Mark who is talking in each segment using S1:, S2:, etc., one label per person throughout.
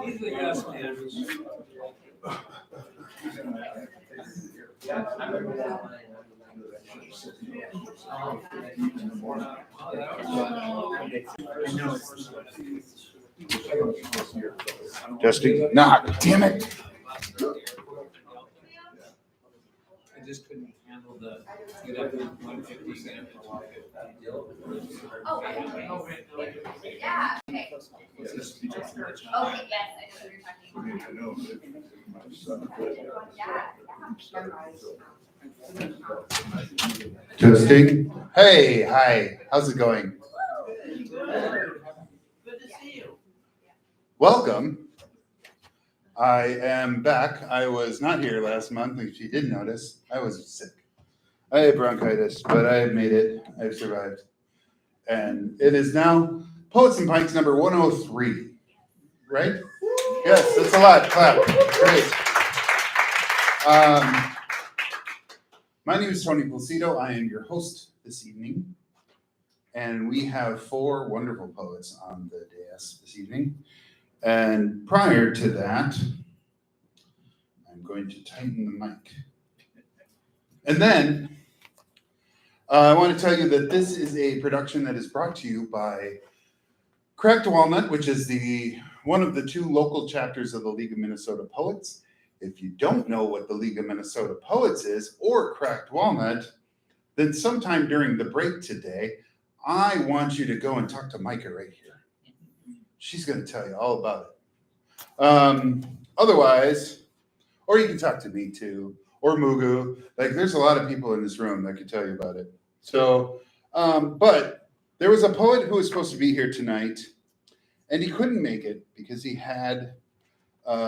S1: He's the best man.
S2: Testing. Nah, damn it.
S1: I just couldn't handle the get up to 150, get up to 150.
S3: Oh, yeah, okay.
S1: It's just too much.
S3: Okay, yes, I know what you're talking about. Yeah.
S2: Testing. Hey, hi. How's it going?
S1: Good to see you.
S2: Welcome. I am back. I was not here last month. If you didn't notice, I was sick. I had bronchitis, but I have made it. I've survived. And it is now Poets and Pints number 103. Right? Yes, that's a lot. Clap. Great. My name is Tony Plocido. I am your host this evening. And we have 4 wonderful poets on the dais this evening. And prior to that, I'm going to tighten the mic. And then I want to tell you that this is a production that is brought to you by Cracked Walnut, which is one of the 2 local chapters of the League of Minnesota Poets. If you don't know what the League of Minnesota Poets is or Cracked Walnut, then sometime during the break today, I want you to go and talk to Micah right here. She's going to tell you all about it. Otherwise, or you can talk to me too, or Mugu. Like, there's a lot of people in this room that could tell you about it. So, but there was a poet who was supposed to be here tonight, and he couldn't make it because he had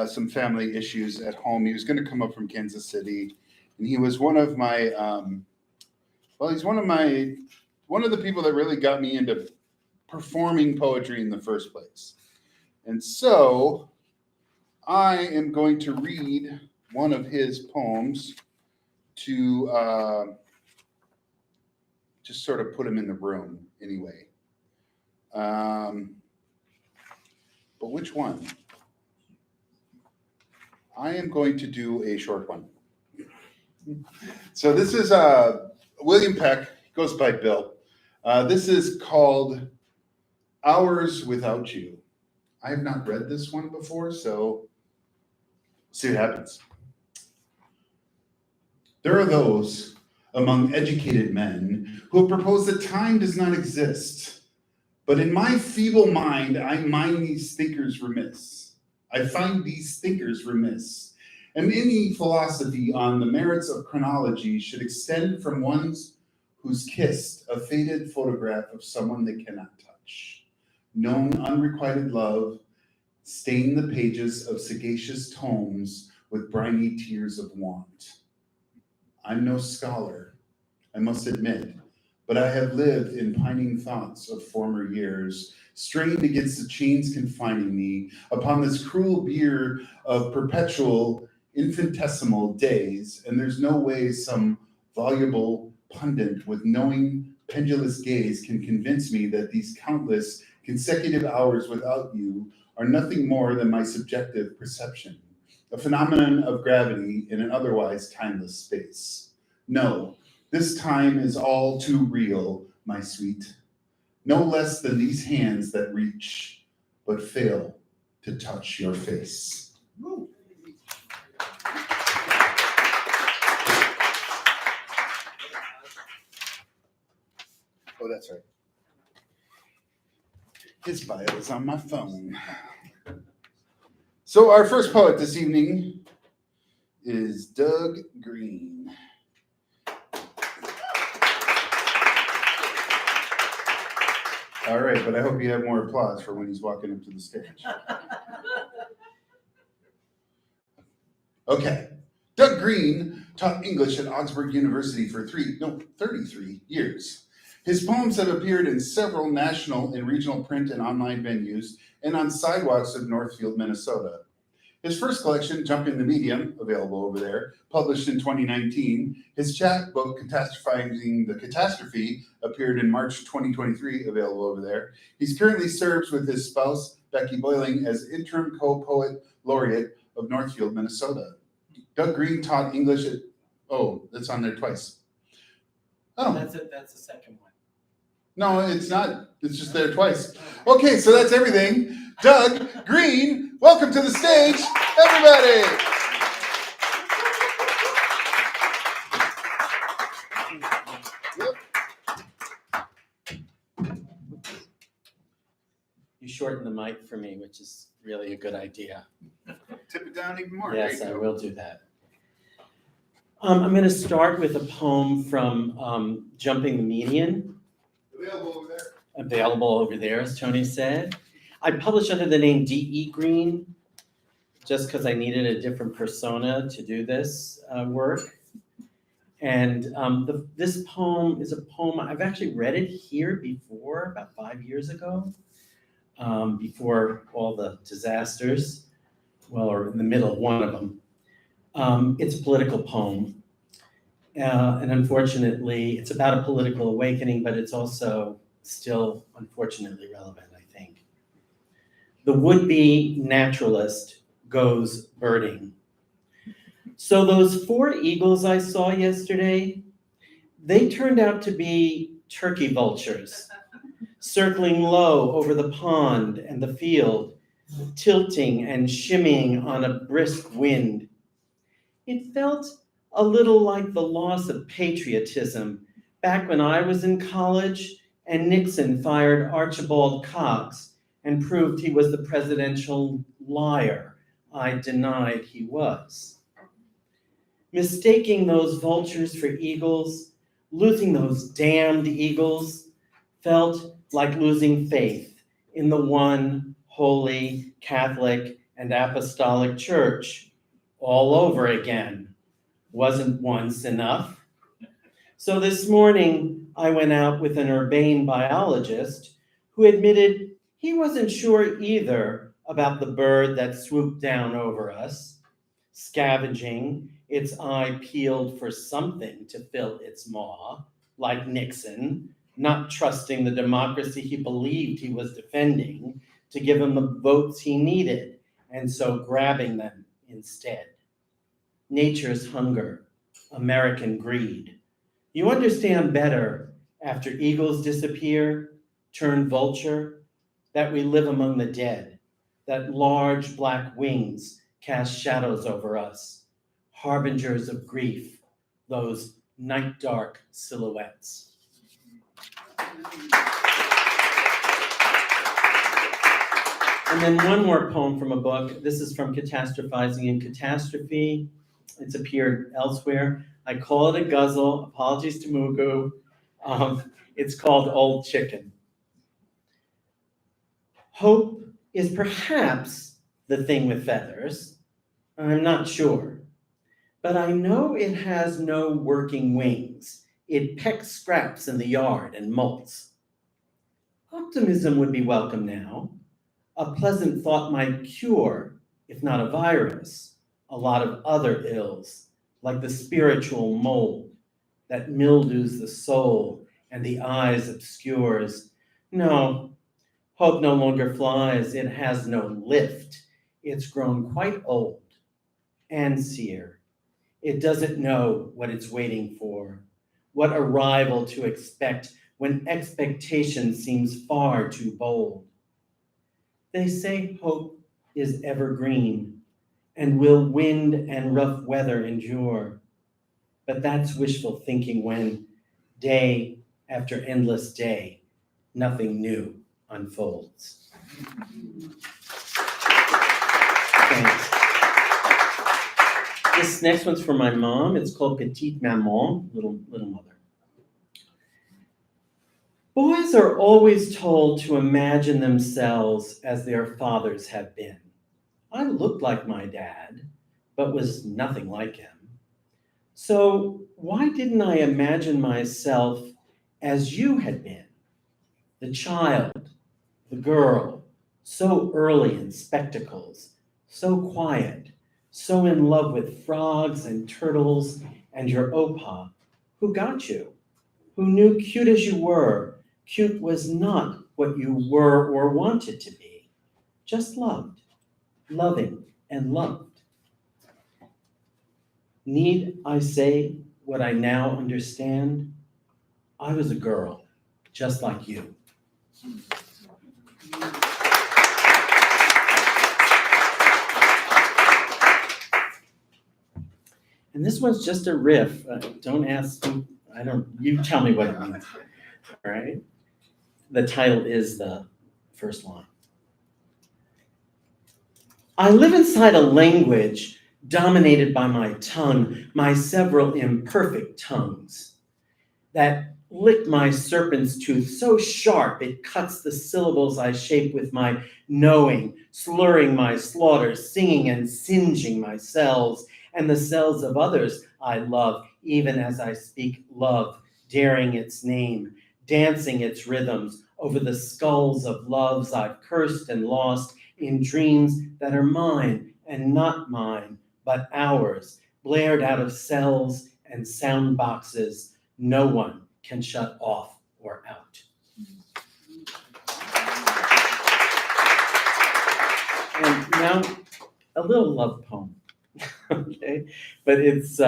S2: some family issues at home. He was going to come up from Kansas City, and he was one of my, he's one of the people that really got me into performing poetry in the first place. And so I am going to read one of his poems to just sort of put him in the room anyway. But which one? I am going to do a short one. So this is William Peck, goes by Bill. This is called Hours Without You. I have not read this one before, so see what happens. There are those among educated men who have proposed that time does not exist. But in my feeble mind, I mind these thinkers remiss. I find these thinkers remiss. And any philosophy on the merits of chronology should extend from ones who's kissed a faded photograph of someone they cannot touch, known unrequited love, stain the pages of sagacious tomes with briny tears of want. I'm no scholar, I must admit, but I have lived in pining thoughts of former years, strained against the chains confining me upon this cruel bier of perpetual infinitesimal days, and there's no way some voluble pundit with knowing pendulous gaze can convince me that these countless consecutive hours without you are nothing more than my subjective perception, a phenomenon of gravity in an otherwise timeless space. No, this time is all too real, my sweet, no less than these hands that reach, but fail to touch your face. Woo. Oh, that's right. His bio is on my phone. So our first poet this evening is Doug Green. All right, but I hope you have more applause for when he's walking up to the stage. Okay. Doug Green taught English at Augsburg University for 33 years. His poems have appeared in several national and regional print and online venues and on sidewalks of Northfield, Minnesota. His first collection, Jump in the Medium, available over there, published in 2019. His chapbook, Catastrophizing the Catastrophe, appeared in March 2023, available over there. He currently serves with his spouse, Becky Boiling as interim co-poet laureate of Northfield, Minnesota. Doug Green taught English at, oh, that's on there twice. Oh,
S4: That's the second one.
S2: no, it's not. It's just there twice. Okay, so that's everything. Doug Green, welcome to the stage, everybody.
S4: You shortened the mic for me, which is really a good idea.
S2: Tip it down even more.
S4: Yes,
S2: There
S4: I
S2: you go.
S4: will do that. I'm going to start with a poem from Jumping the Median,
S2: Available over there.
S4: available over there, as Tony said. I published under the name D.E. Green, just because I needed a different persona to do this work. And this poem is a poem, I've actually read it here before, about 5 years ago, before all the disasters, well, or in the middle of one of them. It's a political poem. And unfortunately, it's about a political awakening, but it's also still unfortunately relevant, I think. The would-be naturalist goes birding. So those 4 eagles I saw yesterday, they turned out to be turkey vultures, circling low over the pond and the field, tilting and shimmying on a brisk wind. It felt a little like the loss of patriotism back when I was in college and Nixon fired Archibald Cox and proved he was the presidential liar I denied he was. Mistaking those vultures for eagles, losing those damned eagles, felt like losing faith in the one holy Catholic and Apostolic Church all over again. Wasn't once enough. So this morning, I went out with an urbane biologist who admitted he wasn't sure either about the bird that swooped down over us, scavenging, its eye peeled for something to fill its maw, like Nixon, not trusting the democracy he believed he was defending to give him the votes he needed, and so grabbing them instead. Nature's hunger, American greed. You understand better after eagles disappear, turn vulture, that we live among the dead, that large black wings cast shadows over us, harbingers of grief, those night dark silhouettes. And then one more poem from a book. This is from Catastrophizing in Catastrophe. It's appeared elsewhere. I call it a guzzle. Apologies to Mugu. It's called Old Chicken. Hope is perhaps the thing with feathers. I'm not sure. But I know it has no working wings. It pecks scraps in the yard and molts. Optimism would be welcome now. A pleasant thought might cure, if not a virus, a lot of other ills, like the spiritual mold that mildews the soul and the eyes obscures. No, hope no longer flies. It has no lift. It's grown quite old and sere. It doesn't know what it's waiting for, what arrival to expect when expectation seems far too bold. They say hope is evergreen and will wind and rough weather endure. But that's wishful thinking when, day after endless day, nothing new unfolds. Thanks. This next one's for my mom. It's called Petite Maman, little mother. Boys are always told to imagine themselves as their fathers have been. I looked like my dad, but was nothing like him. So why didn't I imagine myself as you had been? The child, the girl, so early in spectacles, so quiet, so in love with frogs and turtles and your opa, who got you, who knew cute as you were, cute was not what you were or wanted to be. just loved, loving and loved. Need I say what I now understand? I was a girl, just like you. And this one's just a riff. Don't ask me, you tell me what it means, all right? The title is the first line. I live inside a language dominated by my tongue, my several imperfect tongues, that lick my serpent's tooth so sharp it cuts the syllables I shape with my knowing, slurring my slaughter, singing and singeing my cells, and the cells of others I love, even as I speak love, daring its name, dancing its rhythms over the skulls of loves I've cursed and lost in dreams that are mine and not mine, but ours, blared out of cells and sound boxes no one can shut off or out. And now, a little love poem, okay? But it's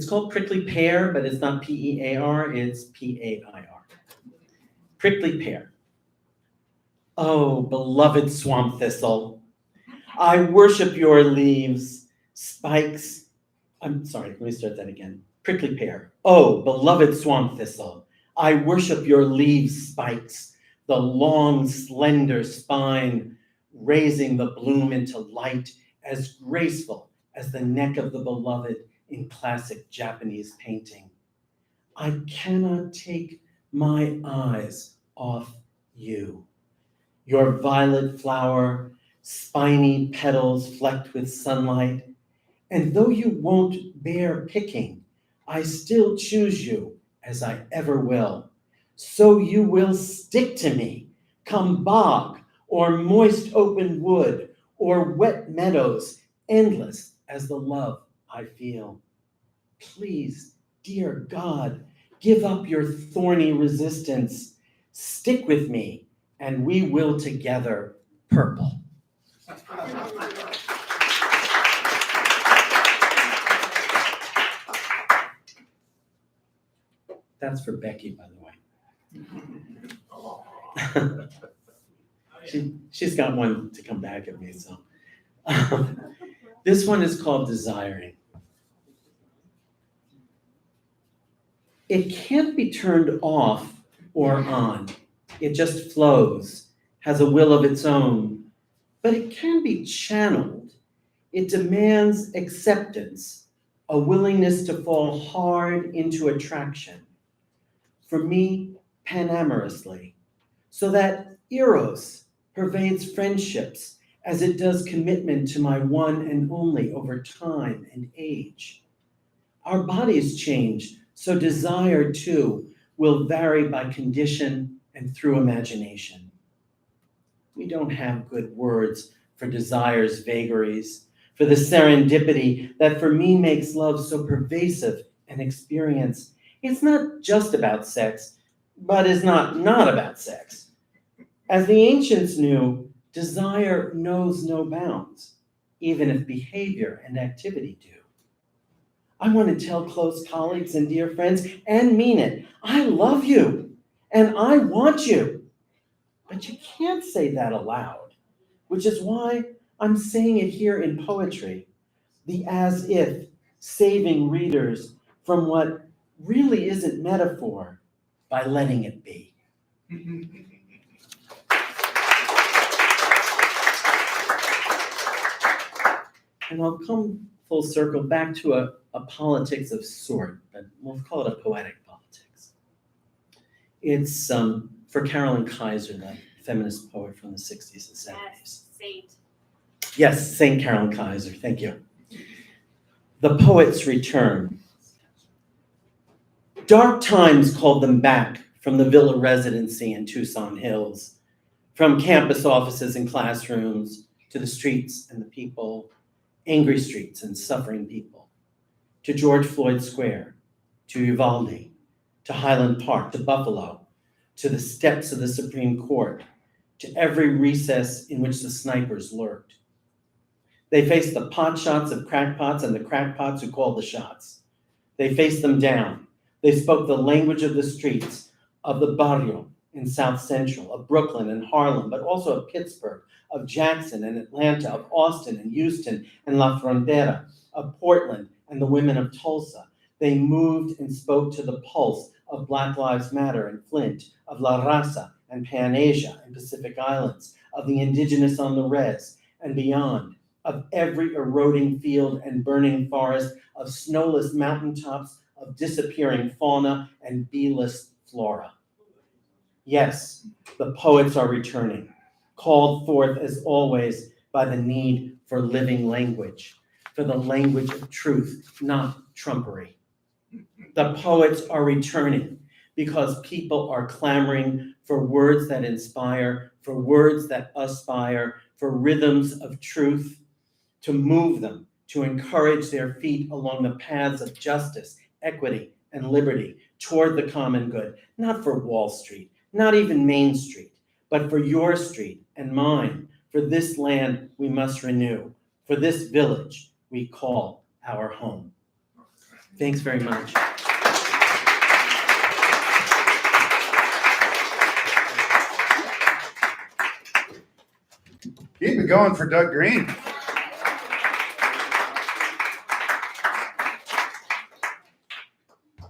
S4: called Prickly Pear, but it's not P-E-A-R, it's P-A-I-R. Prickly Pear. Oh, beloved swamp thistle, I worship your leaves, spikes. I'm sorry, let me start that again. Prickly pear. Oh, beloved swamp thistle, I worship your leaves, spikes, the long, slender spine, raising the bloom into light as graceful as the neck of the beloved in classic Japanese painting. I cannot take my eyes off you. Your violet flower, spiny petals flecked with sunlight, and though you won't bear picking, I still choose you as I ever will. So you will stick to me, come bog or moist open wood or wet meadows, endless as the love I feel. Please, dear God, give up your thorny resistance. Stick with me, and we will together purple. That's for Becky, by the way. She's got one to come back at me, so. This one is called Desiring. It can't be turned off or on. It just flows, has a will of its own, but it can be channeled. It demands acceptance, a willingness to fall hard into attraction. For me, panamorously, so that eros pervades friendships as it does commitment to my one and only over time and age. Our bodies change, so desire too will vary by condition and through imagination. We don't have good words for desire's vagaries, for the serendipity that for me makes love so pervasive an experience. It's not just about sex, but is not about sex. As the ancients knew, desire knows no bounds, even if behavior and activity do. I want to tell close colleagues and dear friends, and mean it, I love you, and I want you. But you can't say that aloud, which is why I'm saying it here in poetry, the as if, saving readers from what really isn't metaphor by letting it be. And I'll come full circle back to a politics of sort, but we'll call it a poetic politics. It's for Carolyn Kaiser, the feminist poet from the 60s and 70s.
S3: Yes, saint.
S4: Yes, Saint Carolyn Kaiser, thank you. The Poet's Return. Dark times called them back from the villa residency in Tucson Hills, from campus offices and classrooms to the streets and the people, angry streets and suffering people, to George Floyd Square, to Uvalde, to Highland Park, to Buffalo, to the steps of the Supreme Court, to every recess in which the snipers lurked. They faced the pot shots of crackpots and the crackpots who called the shots. They faced them down. They spoke the language of the streets, of the barrio in South Central, of Brooklyn and Harlem, but also of Pittsburgh, of Jackson and Atlanta, of Austin and Houston and La Frontera, of Portland and the women of Tulsa. They moved and spoke to the pulse of Black Lives Matter in Flint, of La Raza and Pan Asia and Pacific Islands, of the indigenous on the res and beyond, of every eroding field and burning forest, of snowless mountaintops, of disappearing fauna and bee-less flora. Yes, the poets are returning, called forth as always by the need for living language, for the language of truth, not trumpery. The poets are returning because people are clamoring for words that inspire, for words that aspire, for rhythms of truth, to move them, to encourage their feet along the paths of justice, equity, and liberty toward the common good, not for Wall Street, not even Main Street, but for your street and mine, for this land we must renew, for this village we call our home. Thanks very much.
S2: Keep it going for Doug Green.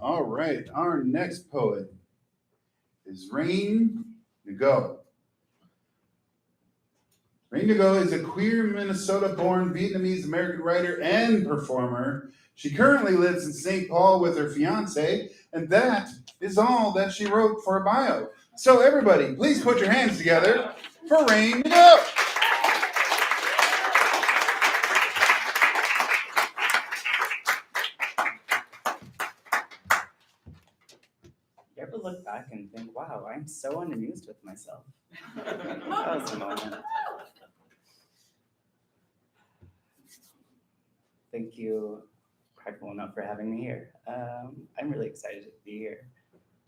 S2: All right, our next poet is Raine Ngo. Raine Ngo is a queer Minnesota-born Vietnamese-American writer and performer. She currently lives in St. Paul with her fiance, and that is all that she wrote for a bio. So everybody, please put your hands together for Raine Ngo.
S5: You ever look back and think, wow, I'm so unamused with myself? That was a moment. Thank you, Prideful Enough, for having me here. I'm really excited to be here.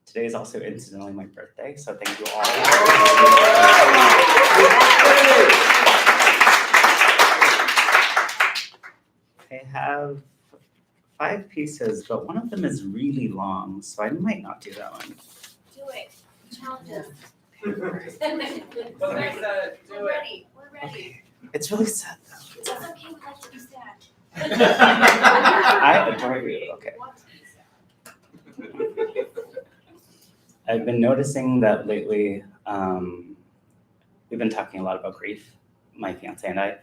S5: Today is also incidentally my birthday, so thank you all. I have 5 pieces, but one of them is really long, so I might not do that one.
S3: Do it. Challenge us.
S1: We're
S3: ready. We're ready.
S5: It's really sad though.
S3: It's okay. We like to be sad.
S5: I adore you. Okay.
S3: Want to be sad.
S5: I've been noticing that lately, we've been talking a lot about grief, my fiance and I,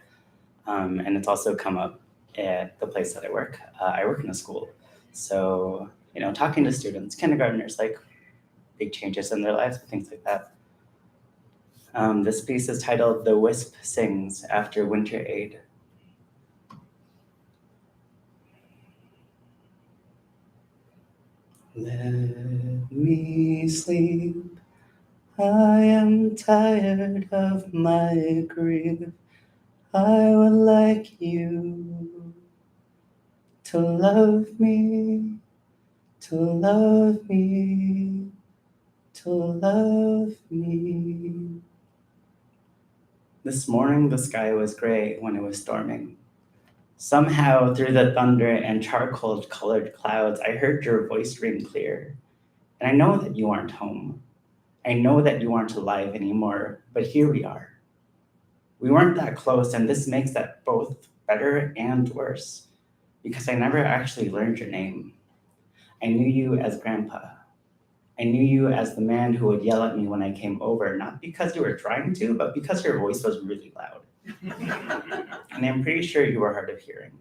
S5: and it's also come up at the place that I work. I work in a school, so talking to students, kindergartners, like big changes in their lives, things like that. This piece is titled "The Wisp Sings After Winter Aid." Let me sleep. I am tired of my grief. I would like you to love me, to love me, to love me. This morning the sky was gray when it was storming. Somehow through the thunder and charcoal-colored clouds, I heard your voice ring clear. And I know that you aren't home. I know that you aren't alive anymore, but here we are. We weren't that close, and this makes that both better and worse, because I never actually learned your name. I knew you as Grandpa. I knew you as the man who would yell at me when I came over, not because you were trying to, but because your voice was really loud. And I'm pretty sure you were hard of hearing.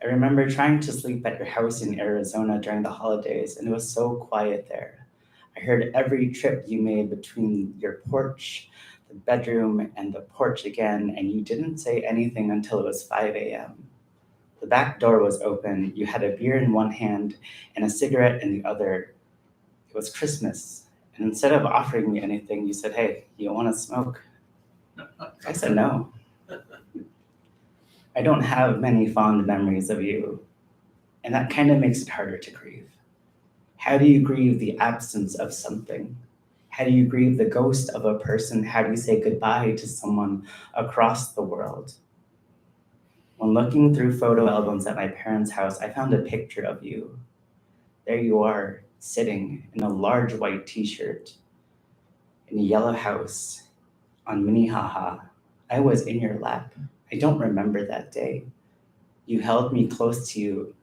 S5: I remember trying to sleep at your house in Arizona during the holidays, and it was so quiet there. I heard every trip you made between your porch, the bedroom, and the porch again, and you didn't say anything until it was 5 a.m. The back door was open. You had a beer in one hand and a cigarette in the other. It was Christmas, and instead of offering me anything, you said, "Hey, you want to smoke?" I said no. I don't have many fond memories of you, and that kind of makes it harder to grieve. How do you grieve the absence of something? How do you grieve the ghost of a person? How do you say goodbye to someone across the world? When looking through photo albums at my parents' house, I found a picture of you. There you are, sitting in a large white t-shirt in a yellow house on Minnehaha. I was in your lap. I don't remember that day. You held me close to you.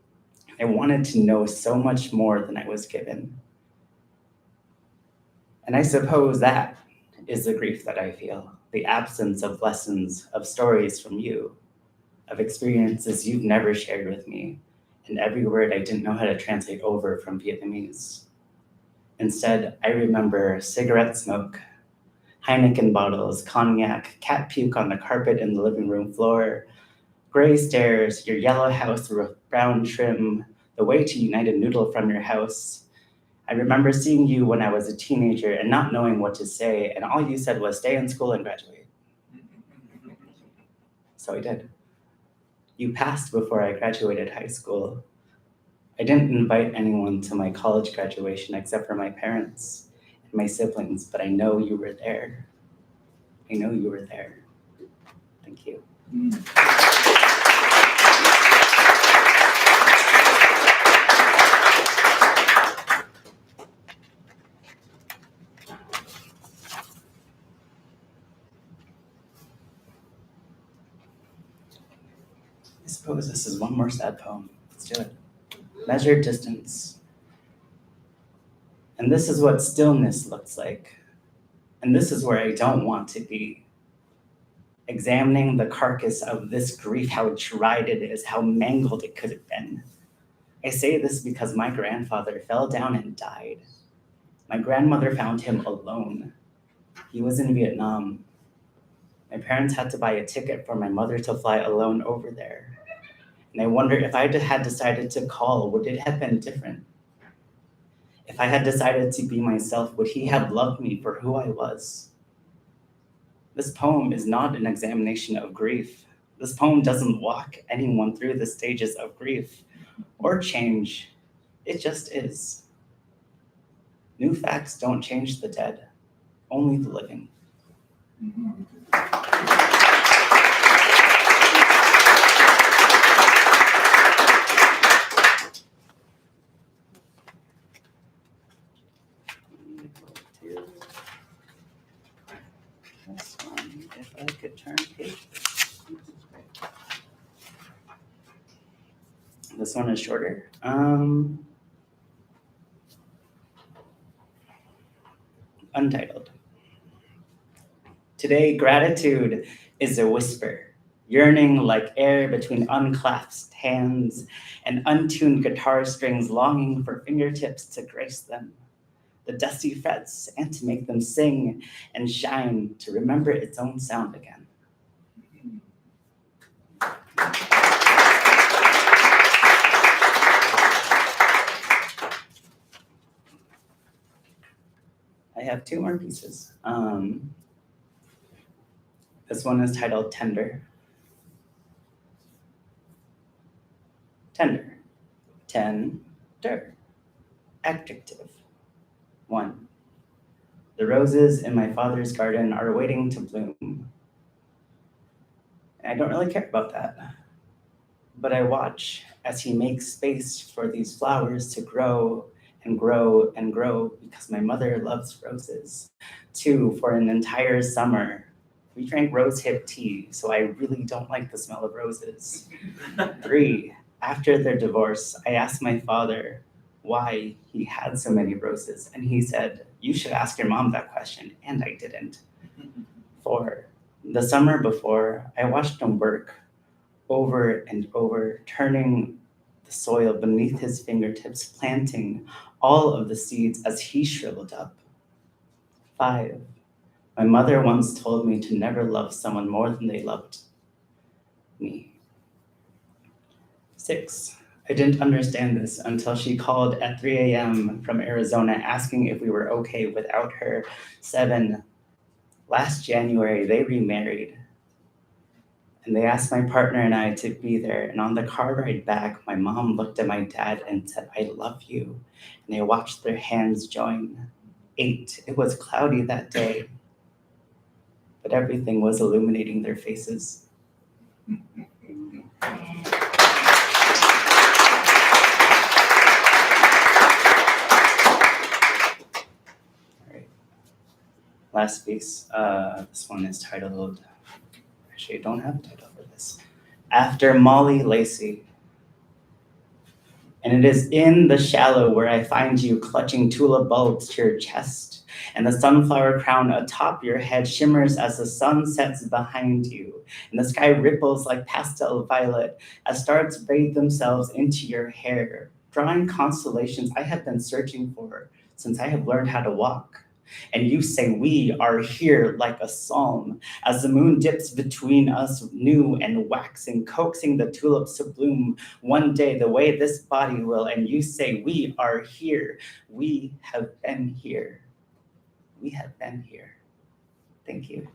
S5: I wanted to know so much more than I was given. And I suppose that is the grief that I feel, the absence of lessons, of stories from you, of experiences you've never shared with me, and every word I didn't know how to translate over from Vietnamese. Instead, I remember cigarette smoke, Heineken bottles, cognac, cat puke on the carpet in the living room floor, gray stairs, your yellow house with brown trim, the way to United Noodle from your house. I remember seeing you when I was a teenager and not knowing what to say, and all you said was stay in school and graduate. So I did. You passed before I graduated high school. I didn't invite anyone to my college graduation except for my parents and my siblings, but I know you were there. I know you were there. Thank you. I suppose this is one more sad poem. Let's do it. Measured distance. And this is what stillness looks like. And this is where I don't want to be. Examining the carcass of this grief, how dried it is, how mangled it could have been. I say this because my grandfather fell down and died. My grandmother found him alone. He was in Vietnam. My parents had to buy a ticket for my mother to fly alone over there. And I wonder if I had decided to call, would it have been different? If I had decided to be myself, would he have loved me for who I was? This poem is not an examination of grief. This poem doesn't walk anyone through the stages of grief or change. It just is. New facts don't change the dead, only the living. This one, if I could turn pages. This one is shorter. Untitled. Today, gratitude is a whisper, yearning like air between unclasped hands and untuned guitar strings, longing for fingertips to grace them, the dusty frets, and to make them sing and shine, to remember its own sound again. I have two more pieces. This one is titled Tender. Tender. Tender. Adjective. 1. The roses in my father's garden are waiting to bloom. I don't really care about that. But I watch as he makes space for these flowers to grow and grow and grow because my mother loves roses. 2, for an entire summer, we drank rosehip tea, so I really don't like the smell of roses. 3, after their divorce, I asked my father why he had so many roses, and he said, you should ask your mom that question, and I didn't. 4, the summer before, I watched him work over and over, turning the soil beneath his fingertips, planting all of the seeds as he shriveled up. 5, my mother once told me to never love someone more than they loved me. 6, I didn't understand this until she called at 3 a.m. from Arizona asking if we were okay without her. 7, last January, they remarried. And they asked my partner and I to be there. And on the car ride back, my mom looked at my dad and said, I love you. And I watched their hands join. 8. It was cloudy that day, but everything was illuminating their faces. Last piece, this one is titled, actually I don't have a title for this, After Molly Lacey. And it is in the shallow where I find you clutching tulip bulbs to your chest, and the sunflower crown atop your head shimmers as the sun sets behind you, and the sky ripples like pastel violet as stars bathe themselves into your hair, drawing constellations I have been searching for since I have learned how to walk. And you say we are here like a psalm, as the moon dips between us new and waxing, coaxing the tulips to bloom one day the way this body will. And you say we are here, we have been here, we have been here. Thank you.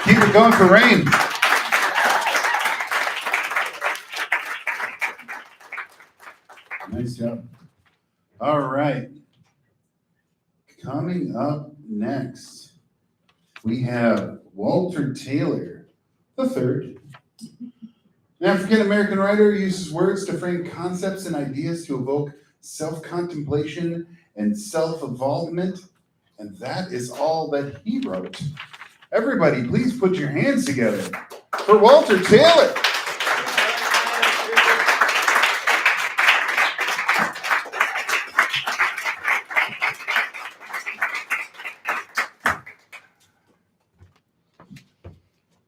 S2: Keep it going for Raine. Nice job. All right. Coming up next, we have Walter Taylor III. An African-American writer uses words to frame concepts and ideas to evoke self-contemplation and self-involvement, and that is all that he wrote. Everybody, please put your hands together for Walter Taylor.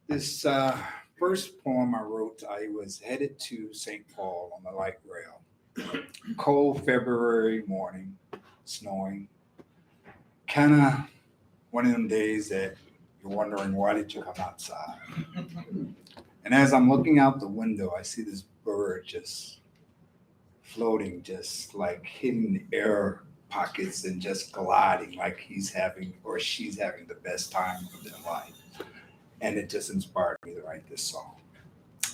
S6: This first poem I wrote, I was headed to St. Paul on the light rail. Cold February morning, snowing. Kind of one of them days that you're wondering, why did you come outside? And as I'm looking out the window, I see this bird just floating, just like hitting the air pockets and just gliding like he's having or she's having the best time of their life. And it just inspired me to write this song.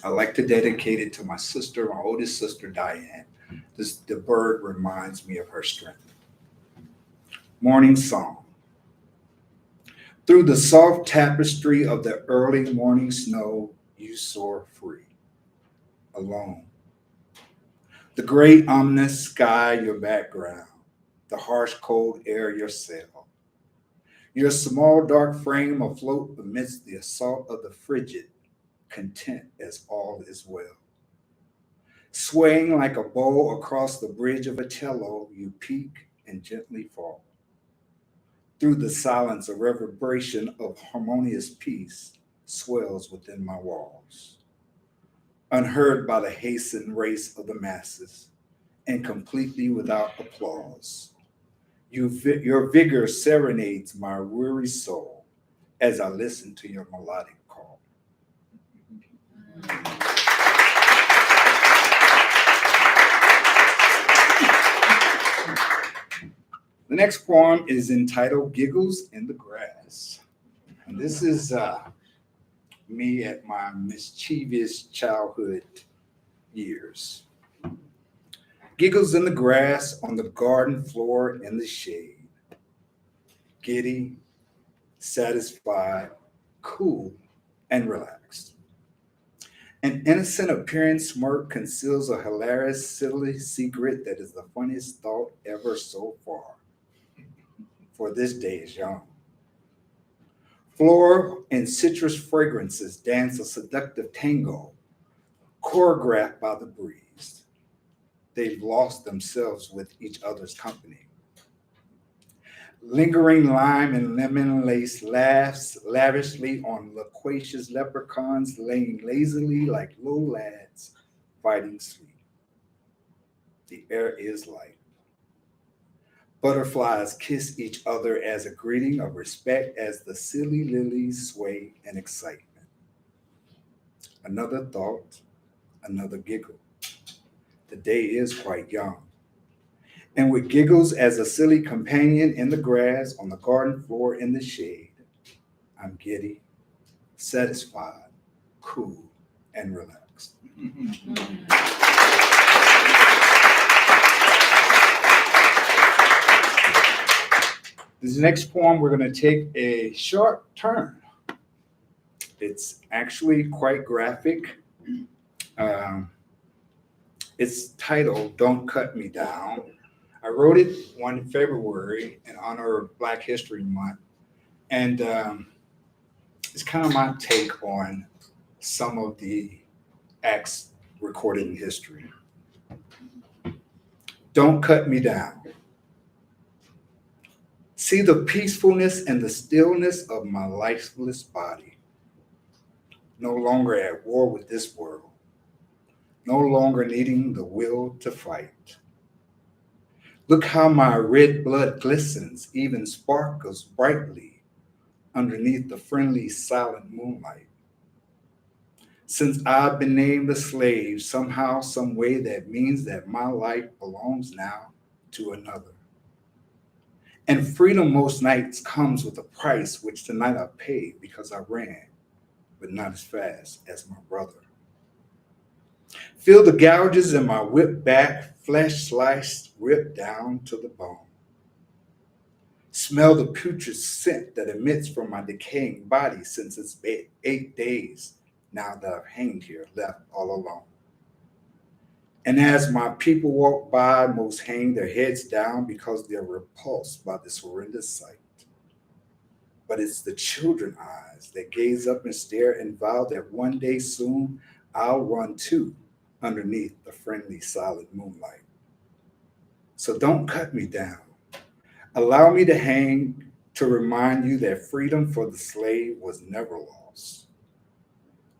S6: I like to dedicate it to my sister, my oldest sister, Diane. The bird reminds me of her strength. Morning song. Through the soft tapestry of the early morning snow, you soar free, alone. The gray ominous sky, your background. The harsh cold air, your sail. Your small dark frame afloat amidst the assault of the frigid, content as all is well. Swaying like a bow across the bridge of a cello, you peak and gently fall. Through the silence, a reverberation of harmonious peace swells within my walls. Unheard by the hastened race of the masses, and completely without applause. Your vigor serenades my weary soul as I listen to your melodic call. The next poem is entitled Giggles in the Grass. And this is me at my mischievous childhood years. Giggles in the grass on the garden floor in the shade. Giddy, satisfied, cool, and relaxed. An innocent appearing smirk conceals a hilarious, silly secret that is the funniest thought ever so far. For this day is young. Floral and citrus fragrances dance a seductive tango, choreographed by the breeze. They've lost themselves with each other's company. Lingering lime and lemon lace laughs lavishly on loquacious leprechauns laying lazily like little lads fighting sleep. The air is light. Butterflies kiss each other as a greeting of respect as the silly lilies sway in excitement. Another thought, another giggle. The day is quite young. And with giggles as a silly companion in the grass, on the garden floor in the shade, I'm giddy, satisfied, cool, and relaxed. next. This next poem, we're going to take a short turn. It's actually quite graphic. It's titled Don't Cut Me Down. I wrote it one February in honor of Black History Month. And it's kind of my take on some of the acts recorded in history. Don't cut me down. See the peacefulness and the stillness of my lifeless body. No longer at war with this world. No longer needing the will to fight. Look how my red blood glistens, even sparkles brightly underneath the friendly silent moonlight. Since I've been named a slave, somehow, some way, that means that my life belongs now to another. And freedom most nights comes with a price, which tonight I paid because I ran, but not as fast as my brother. Feel the gouges in my whip back, flesh sliced, ripped down to the bone. Smell the putrid scent that emits from my decaying body since it's 8 days now that I've hanged here, left all alone. And as my people walk by, most hang their heads down because they're repulsed by this horrendous sight. But it's the children eyes that gaze up and stare and vow that one day soon I'll run too underneath the friendly silent moonlight. So don't cut me down. Allow me to hang to remind you that freedom for the slave was never lost.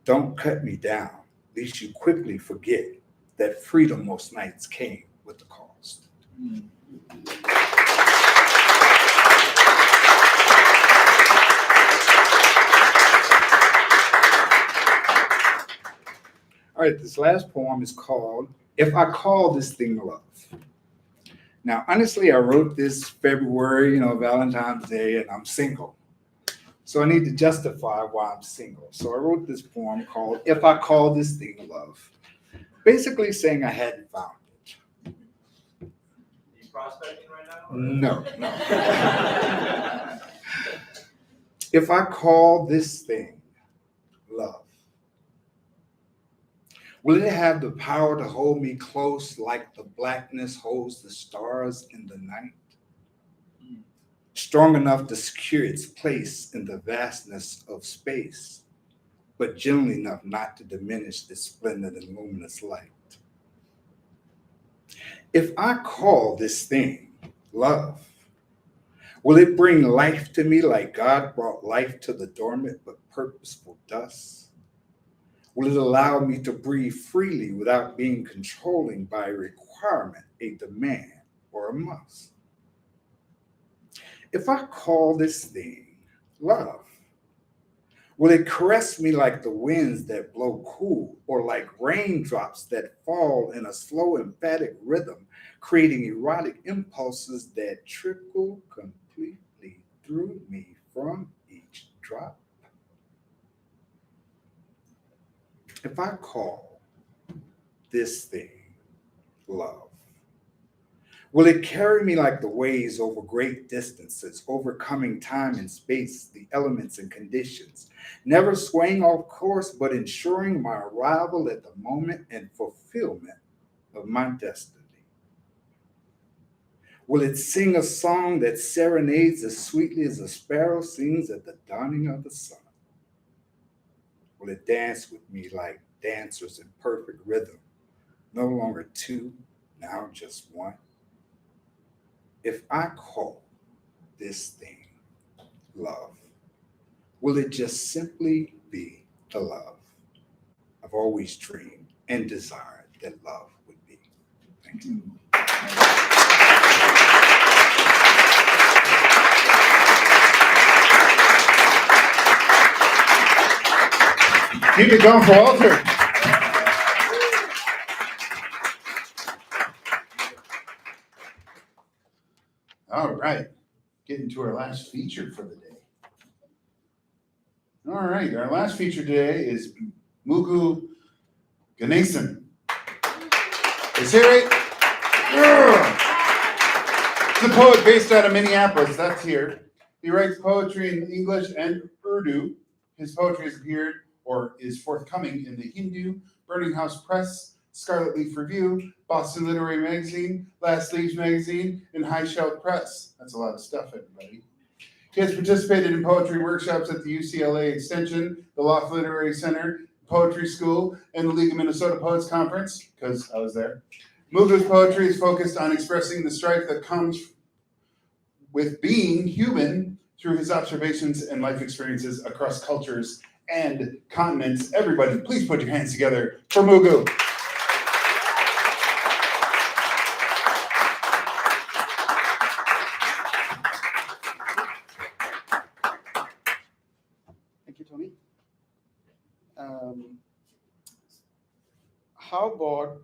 S6: Don't cut me down, lest you quickly forget that freedom most nights came with the cost. All right, this last poem is called If I Call This Thing Love. Now, honestly, I wrote this February, Valentine's Day, and I'm single. So I need to justify why I'm single. So I wrote this poem called If I Call This Thing Love, basically saying I hadn't found it.
S1: You prospecting right now?
S6: No. If I call this thing love, will it have the power to hold me close like the blackness holds the stars in the night? Strong enough to secure its place in the vastness of space, but gentle enough not to diminish its splendid and luminous light. If I call this thing love, will it bring life to me like God brought life to the dormant but purposeful dust? Will it allow me to breathe freely without being controlling by a requirement, a demand, or a must? If I call this thing love, will it caress me like the winds that blow cool, or like raindrops that fall in a slow, emphatic rhythm, creating erotic impulses that trickle completely through me from each drop? If I call this thing love, will it carry me like the waves over great distances, overcoming time and space, the elements and conditions, never swaying off course, but ensuring my arrival at the moment and fulfillment of my destiny? Will it sing a song that serenades as sweetly as a sparrow sings at the dawning of the sun? Will it dance with me like dancers in perfect rhythm, no longer two, now just one? If I call this thing love, will it just simply be the love I've always dreamed and desired that love would be? Thank you.
S2: Keep it going for Walter. All right, getting to our last feature for the day. All right, our last feature today is Mugu Ganesan. Is he right? Yeah. He's a poet based out of Minneapolis, that's here. He writes poetry in English and Urdu. His poetry has appeared or is forthcoming in the Hindu, Burning House Press, Scarlet Leaf Review, Boston Literary Magazine, Last Leaves Magazine, and High Shelf Press. That's a lot of stuff, everybody. He has participated in poetry workshops at the UCLA Extension, the Loft Literary Center, Poetry School, and the League of Minnesota Poets Conference, because I was there. Mugu's poetry is focused on expressing the strife that comes with being human through his observations and life experiences across cultures and continents. Everybody, please put your hands together for Mugu.
S7: Thank you, Tony. How about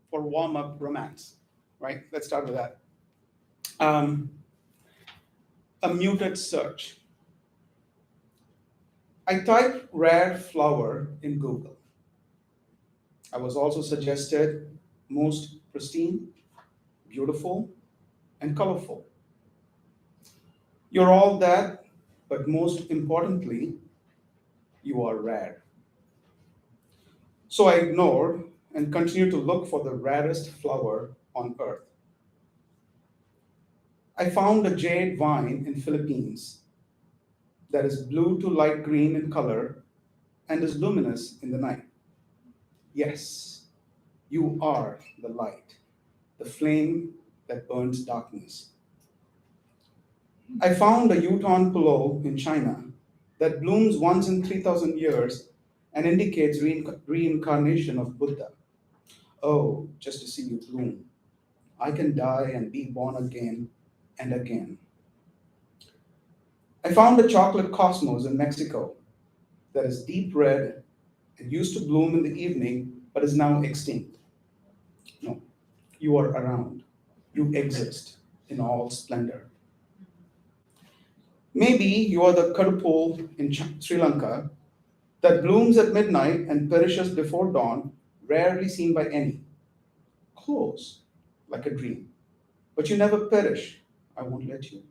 S7: for warm-up romance, right? Let's start with that. A muted search. I typed rare flower in Google. I was also suggested most pristine, beautiful, and colorful. You're all that, but most importantly, you are rare. So I ignored and continued to look for the rarest flower on earth. I found a jade vine in Philippines that is blue to light green in color and is luminous in the night. Yes, you are the light, the flame that burns darkness. I found a Yutong pillow in China that blooms once in 3,000 years and indicates reincarnation of Buddha. Oh, just to see you bloom. I can die and be born again and again. I found a chocolate cosmos in Mexico that is deep red and used to bloom in the evening but is now extinct. No, you are around. You exist in all splendor. Maybe you are the kadupol in Sri Lanka that blooms at midnight and perishes before dawn, rarely seen by any. Close, like a dream. But you never perish. I won't let you.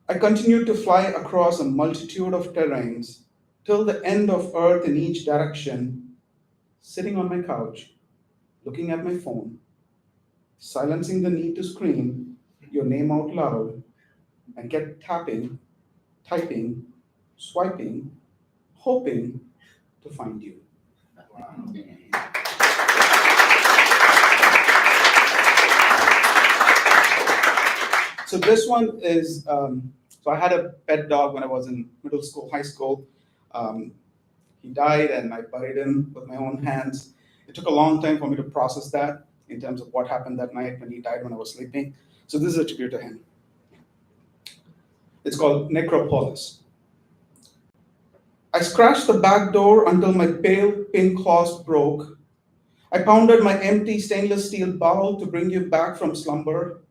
S7: I continued to fly across a multitude of terrains till the end of earth in each direction, sitting on my couch, looking at my phone, silencing the need to scream your name out loud, and kept tapping, typing, swiping, hoping to find you. So this one is, so I had a pet dog when I was in middle school, high school. He died and I buried him with my own hands. It took a long time for me to process that in terms of what happened that night when he died when I was sleeping. So this is a tribute to him. It's called Necropolis. I scratched the back door until my pale pink claws broke. I pounded my empty stainless steel bowl to bring you back from slumber.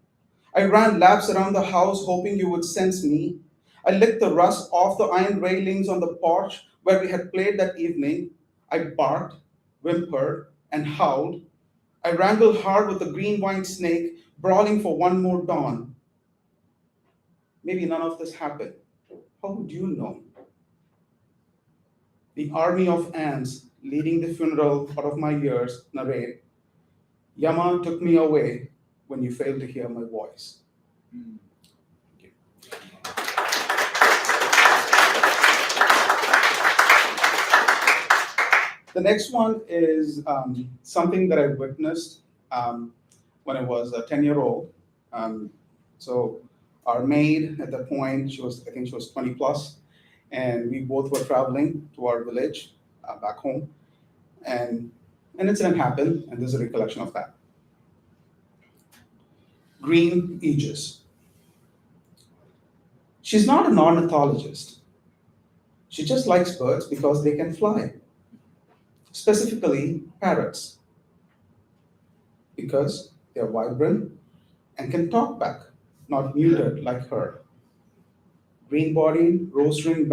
S7: I ran laps around the house hoping you would sense me. I licked the rust off the iron railings on the porch where we had played that evening. I barked, whimpered, and howled. I wrangled hard with the green winged snake, brawling for one more dawn. Maybe none of this happened. How would you know? The army of ants leading the funeral out of my ears narrate, Yama took me away when you failed to hear my voice. Thank you. The next one is something that I witnessed when I was a 10-year-old. So our maid at that point, I think she was 20 plus, and we both were traveling to our village back home. And an incident happened, and there's a recollection of that. Green Aegis. She's not an ornithologist. She just likes birds because they can fly. Specifically, parrots. Because they're vibrant and can talk back, not muted like her. Green-bodied, rose-ringed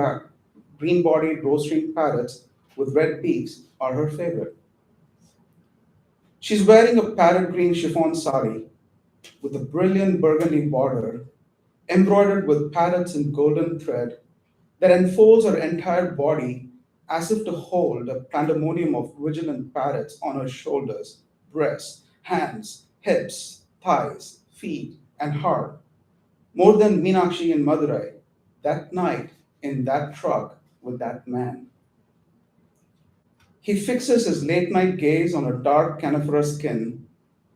S7: parrots with red beaks are her favorite. She's wearing a parrot green chiffon sari with a brilliant burgundy border embroidered with parrots in golden thread that enfolds her entire body as if to hold a pandemonium of vigilant parrots on her shoulders, breasts, hands, hips, thighs, feet, and heart, more than Meenakshi in Madurai, that night in that truck with that man. He fixes his late night gaze on her dark coniferous skin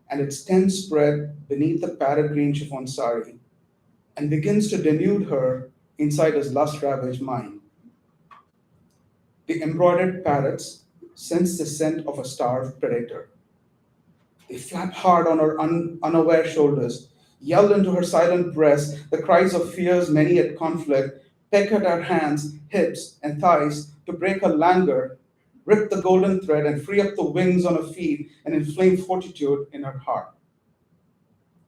S7: and its tense spread beneath the parrot green chiffon sari and begins to denude her inside his lust ravaged mind. The embroidered parrots sense the scent of a starved predator. They flap hard on her unaware shoulders, yell into her silent breast the cries of fears many at conflict, peck at her hands, hips, and thighs to break her languor, rip the golden thread and free up the wings on her feet and inflame fortitude in her heart.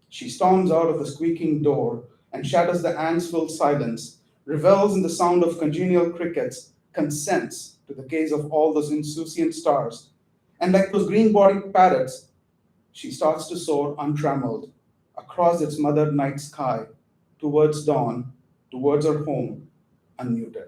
S7: She storms out of the squeaking door and shatters the angst-filled silence, revels in the sound of congenial crickets, consents to the gaze of all those insouciant stars, and like those green-bodied parrots, she starts to soar untrammeled across its mother night sky, towards dawn, towards her home, unmuted.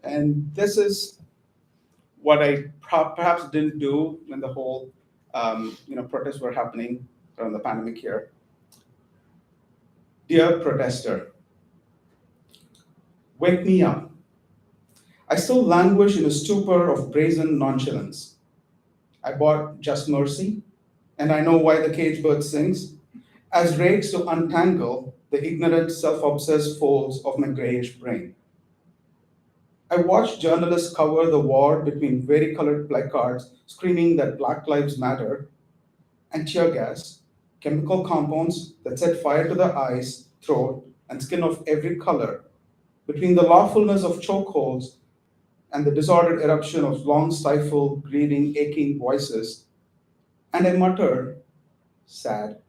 S7: And this is what I perhaps didn't do when the whole protests were happening around the pandemic here. Dear protester, wake me up. I still languish in a stupor of brazen nonchalance. I bought Just Mercy, and I know why the cage bird sings, as rakes to untangle the ignorant, self-obsessed folds of my grayish brain. I watched journalists cover the war between varicolored placards screaming that Black Lives Matter and tear gas, chemical compounds that set fire to the eyes, throat, and skin of every color, between the lawfulness of chokeholds and the disordered eruption of long stifled, grieving, aching voices. And I muttered, sad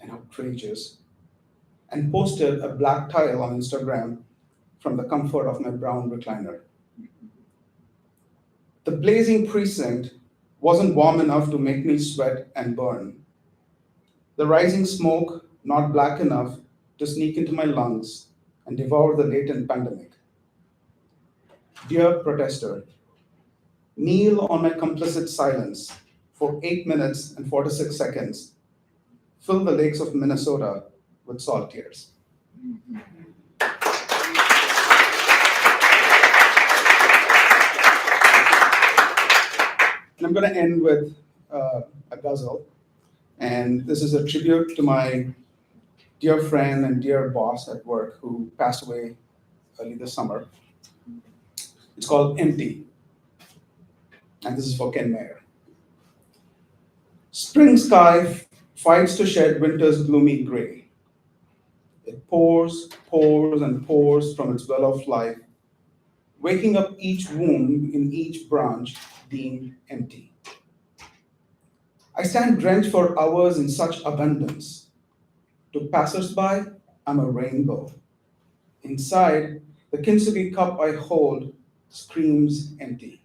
S7: and outrageous, and posted a black tile on Instagram from the comfort of my brown recliner. The blazing precinct wasn't warm enough to make me sweat and burn. The rising smoke not black enough to sneak into my lungs and devour the latent pandemic. Dear protester, kneel on my complicit silence for 8 minutes and 46 seconds. Fill the lakes of Minnesota with salt tears. And I'm going to end with a ghazal. And this is a tribute to my dear friend and dear boss at work who passed away early this summer. It's called Empty. And this is for Ken Mayer. Spring sky fights to shed winter's gloomy gray. It pours, pours, and pours from its well of life, waking up each womb in each branch deemed empty. I stand drenched for hours in such abundance. To passersby, I'm a Raine Ngo. Inside, the kintsugi cup I hold screams empty.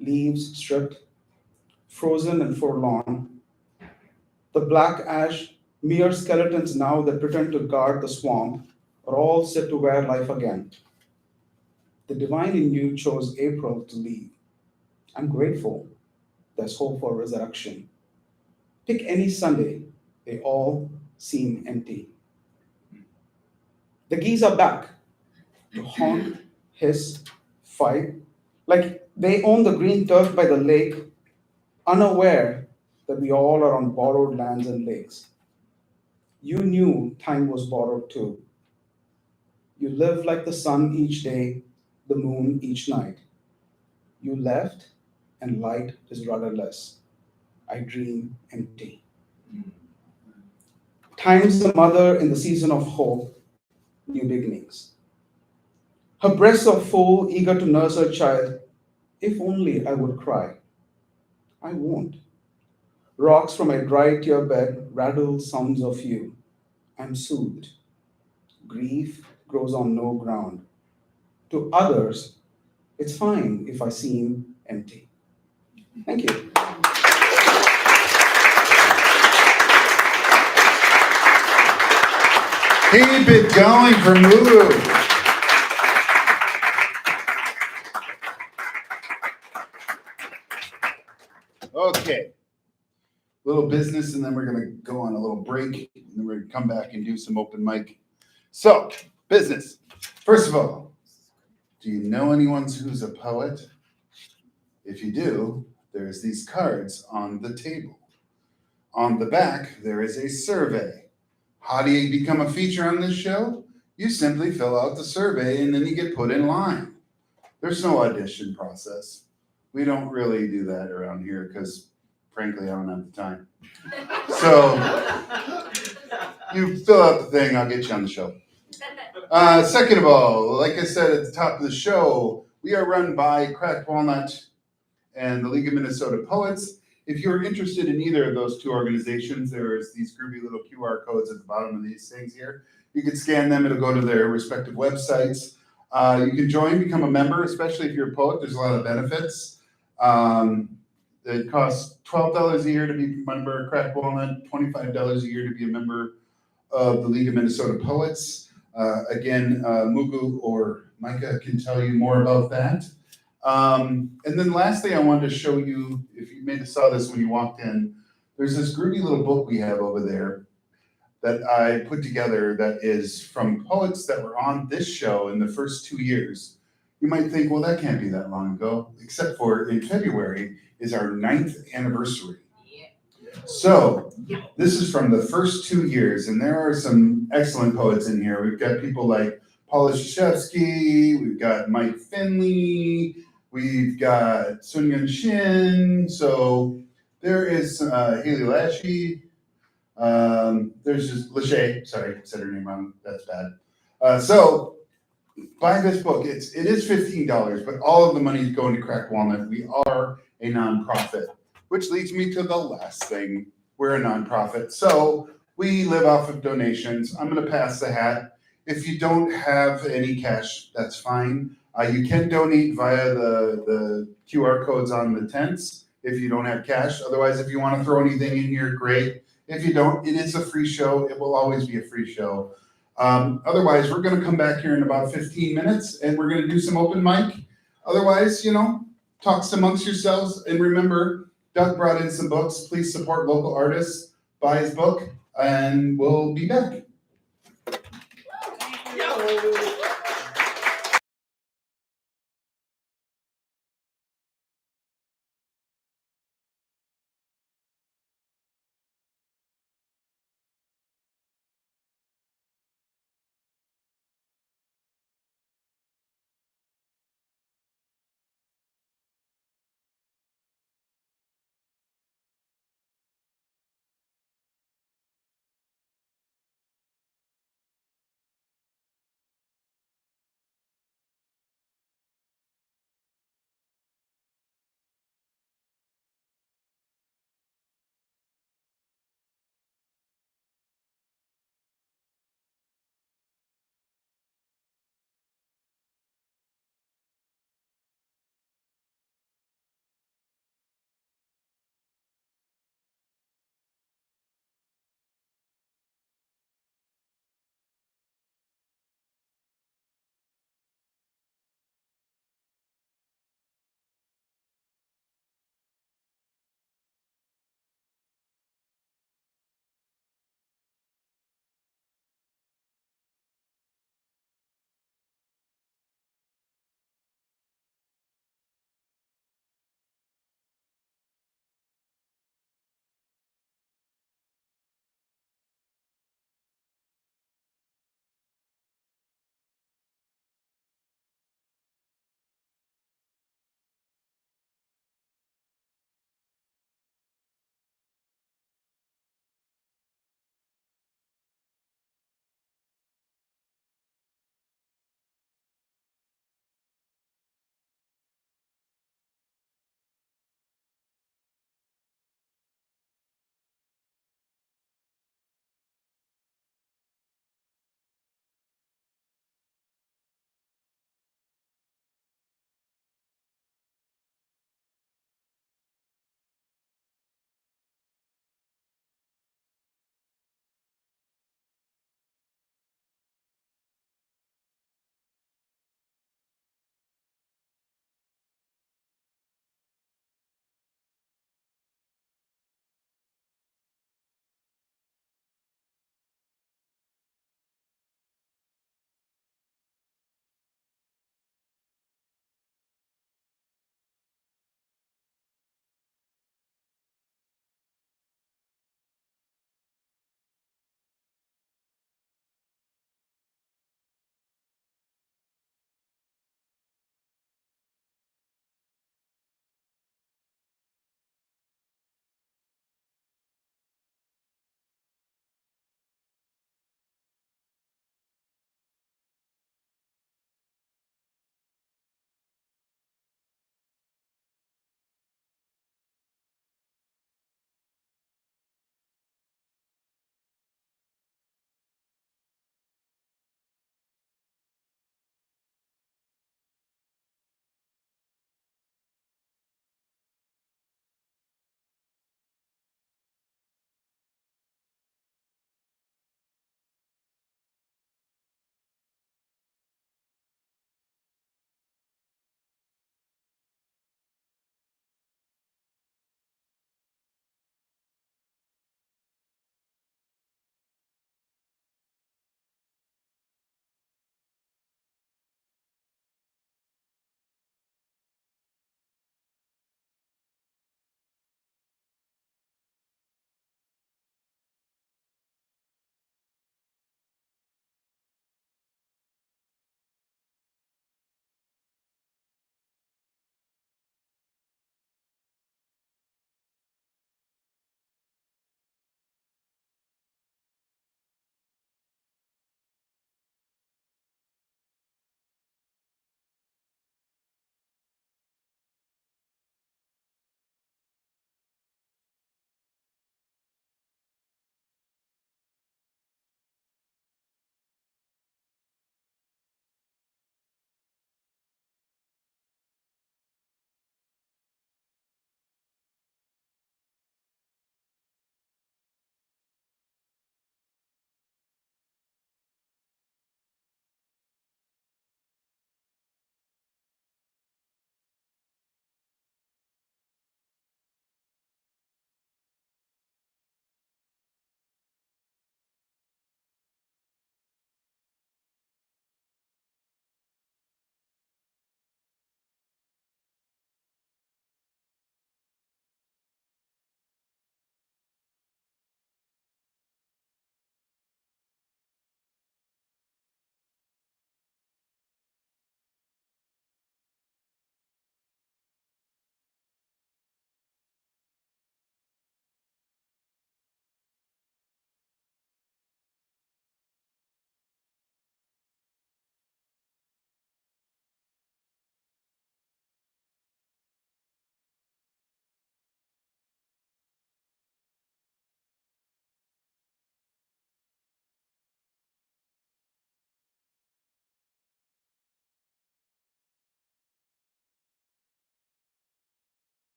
S7: Leaves stripped, frozen and forlorn. The black ash, mere skeletons now that pretend to guard the swamp, are all set to wear life again. The divine in you chose April to leave. I'm grateful. There's hope for resurrection. Pick any Sunday, they all seem empty. The geese are back to honk, hiss, fight, like they own the green turf by the lake, unaware that we all are on borrowed lands and lakes. You knew time was borrowed too. You live like the sun each day, the moon each night. You left, and light is rudderless. I dream empty. Time's the mother in the season of hope, new beginnings. Her breasts are full, eager to nurse her child. If only I would cry. I won't. Rocks from a dry tear bed rattle sounds of you. I'm soothed. Grief grows on no ground. To others, it's fine if I seem empty. Thank you.
S2: Keep it going for Mugu. Okay. Little business, and then we're gonna go on a little break, and then we're gonna come back and do some open mic. So, business. First of all, do you know anyone who's a poet? If you do, there's these cards on the table. On the back, there is a survey. How do you become a feature on this show? You simply fill out the survey and then you get put in line. There's no audition process. We don't really do that around here because, frankly, I don't have the time. So you fill out the thing, I'll get you on the show. Second of all, like I said at the top of the show, we are run by Cracked Walnut and the League of Minnesota Poets. If you're interested in either of those two organizations, there's these groovy little QR codes at the bottom of these things here. You can scan them, it'll go to their respective websites. You can join, become a member, especially if you're a poet. There's a lot of benefits. It costs $12 a year to be a member of Cracked Walnut, $25 a year to be a member of the League of Minnesota Poets. Again, Mugu or Micah can tell you more about that. And then lastly, I wanted to show you, if you maybe saw this when you walked in, there's this groovy little book we have over there that I put together that is from poets that were on this show in the first 2 years. You might think, well, that can't be that long ago, except for in February is our 9th anniversary. So this is from the first 2 years, and there are some excellent poets in here. We've got people like Paula Krzyzewski, we've got Mike Finley, we've got Sun Yun Shin. So there is Haley Lashy. There's just Lachey. Sorry, said her name wrong. That's bad. So buy this book. It is $15, but all of the money is going to Cracked Walnut. We are a nonprofit, which leads me to the last thing. We're a nonprofit, so we live off of donations. I'm going to pass the hat. If you don't have any cash, that's fine. You can donate via the QR codes on the tents if you don't have cash. Otherwise, if you want to throw anything in here, great. If you don't, it is a free show. It will always be a free show. Otherwise, we're going to come back here in about 15 minutes and we're going to do some open mic. Otherwise, talk amongst yourselves. And remember, Doug brought in some books. Please support local artists. Buy his book, and we'll be back.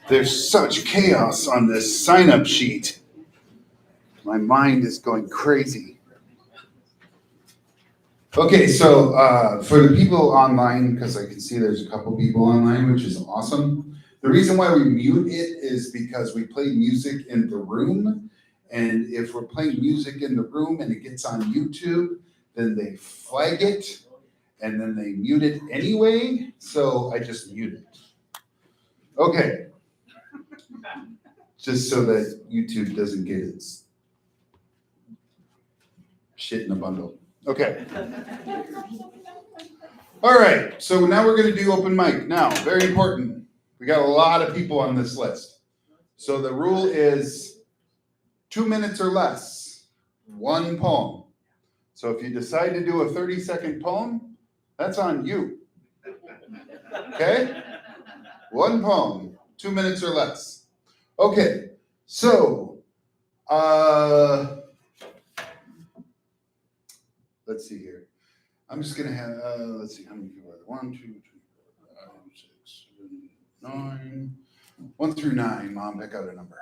S2: There's such chaos on this sign-up sheet. My mind is going crazy. Okay, so for the people online, because I can see there's a couple people online, which is awesome. The reason why we mute it is because we play music in the room. And if we're playing music in the room and it gets on YouTube, then they flag it and then they mute it anyway. So I just mute it. Okay. Just so that YouTube doesn't get its shit in a bundle. Okay. All right, so now we're gonna do open mic. Now, very important. We got a lot of people on this list. So the rule is 2 minutes or less, one poem. So if you decide to do a 30-second poem, that's on you. Okay? One poem, 2 minutes or less. Okay, so let's see here. I'm just gonna have let's see how many people are there. 1, 2, 3, 4, 5, 6, 7, 9. 1 through 9. Mom, pick out a number.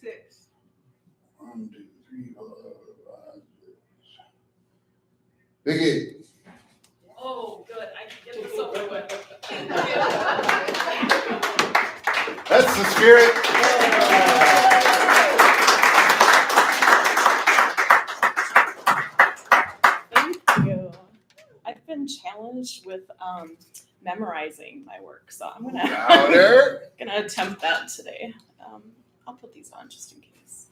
S3: 6.
S2: 1, 2, 3, 4, 5, 6. Big 8.
S3: Oh, good. I can get this over with.
S2: That's the spirit.
S8: Thank you. I've been challenged with memorizing my work, so I'm
S2: Louder.
S8: gonna attempt that today. I'll put these on just in case.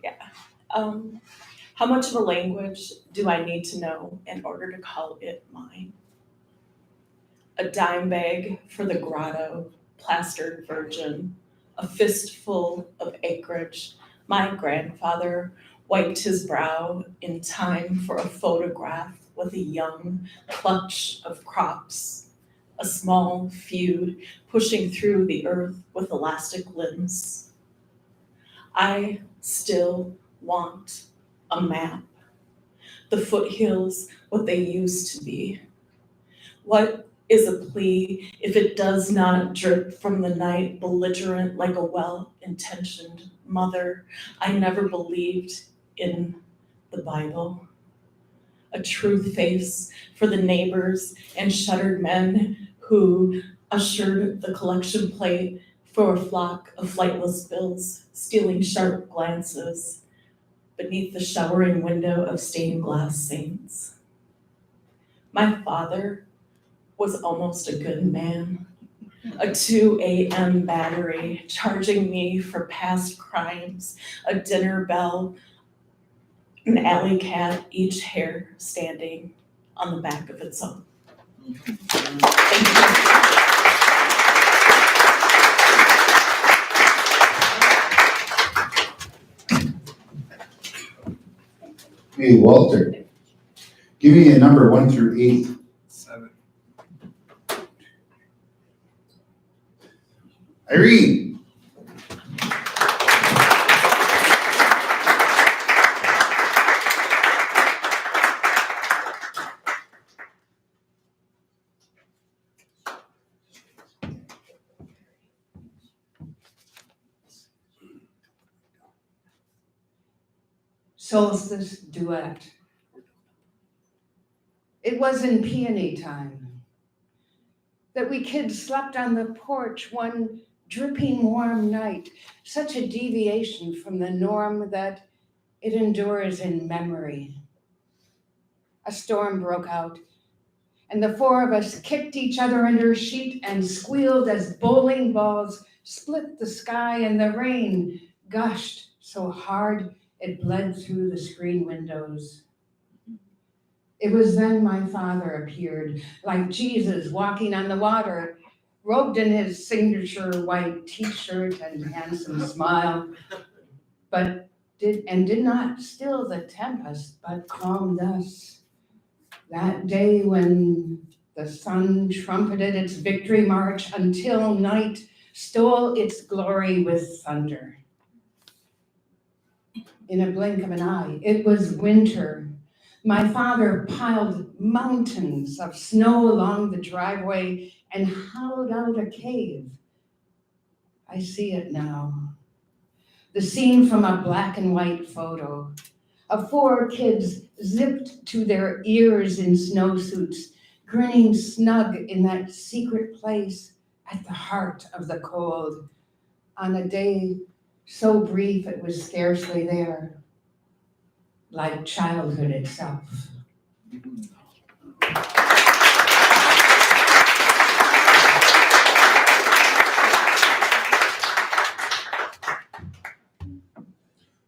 S8: Yeah. How much of a language do I need to know in order to call it mine? A dime bag for the grotto, plastered virgin, a fistful of acreage. My grandfather wiped his brow in time for a photograph with a young clutch of crops, a small feud pushing through the earth with elastic limbs. I still want a map, the foothills what they used to be. What is a plea if it does not drip from the night, belligerent like a well-intentioned mother? I never believed in the Bible. A truth face for the neighbors and shuttered men who ushered the collection plate for a flock of flightless bills, stealing sharp glances beneath the showering window of stained glass saints. My father was almost a good man. A 2 a.m. battery charging me for past crimes, a dinner bell, an alley cat, each hair standing on the back of its own. Thank you.
S2: Hey, Walter, give me a number 1 through 8.
S6: 7.
S2: Irene.
S9: Solstice duet. It was in peony time that we kids slept on the porch one dripping warm night, such a deviation from the norm that it endures in memory. A storm broke out, and the 4 of us kicked each other under a sheet and squealed as bowling balls split the sky, and the rain gushed so hard it bled through the screen windows. It was then my father appeared, like Jesus walking on the water, robed in his signature white t-shirt and handsome smile, but did not still the tempest, but calmed us. That day when the sun trumpeted its victory march until night stole its glory with thunder. in a blink of an eye. It was winter. My father piled mountains of snow along the driveway and hollowed out a cave. I see it now. The scene from a black and white photo of 4 kids zipped to their ears in snowsuits, grinning snug in that secret place at the heart of the cold, on a day so brief it was scarcely there, like childhood itself.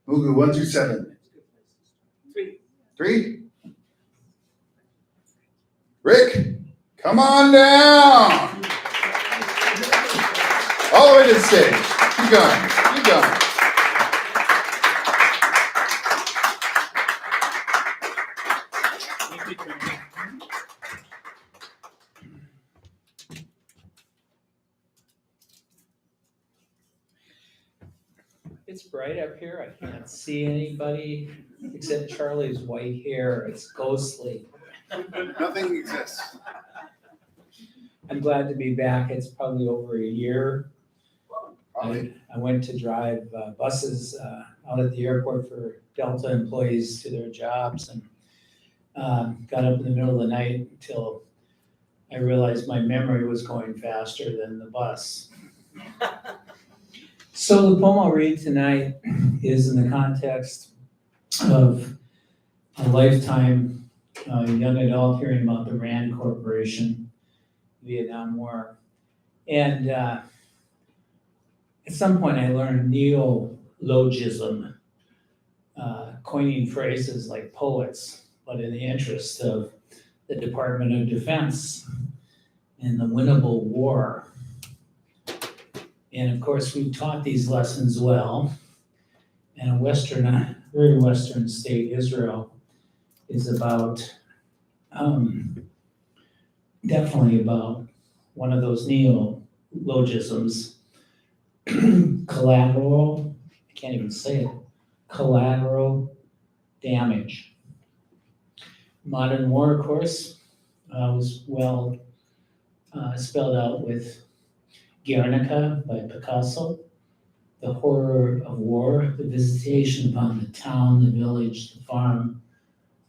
S2: Mugu, 1 through 7. 3? Rick, come on down. All the way to the stage. Keep going. Keep going.
S10: It's bright up here. I can't see anybody except Charlie's white hair. It's ghostly.
S2: Nothing exists.
S10: I'm glad to be back. It's probably over a year. I went to drive buses out at the airport for Delta employees to their jobs and got up in the middle of the night until I realized my memory was going faster than the bus. So the poem I'll read tonight is in the context of a lifetime young adult hearing about the Rand Corporation, Vietnam War. And at some point I learned neologism, coining phrases like poets, but in the interest of the Department of Defense and the winnable war. And of course, we've taught these lessons well. And a very Western state, Israel, is about, definitely about one of those neologisms, collateral, I can't even say it, collateral damage. Modern war, of course, was well spelled out with Guernica by Picasso, the horror of war, the visitation upon the town, the village, the farm,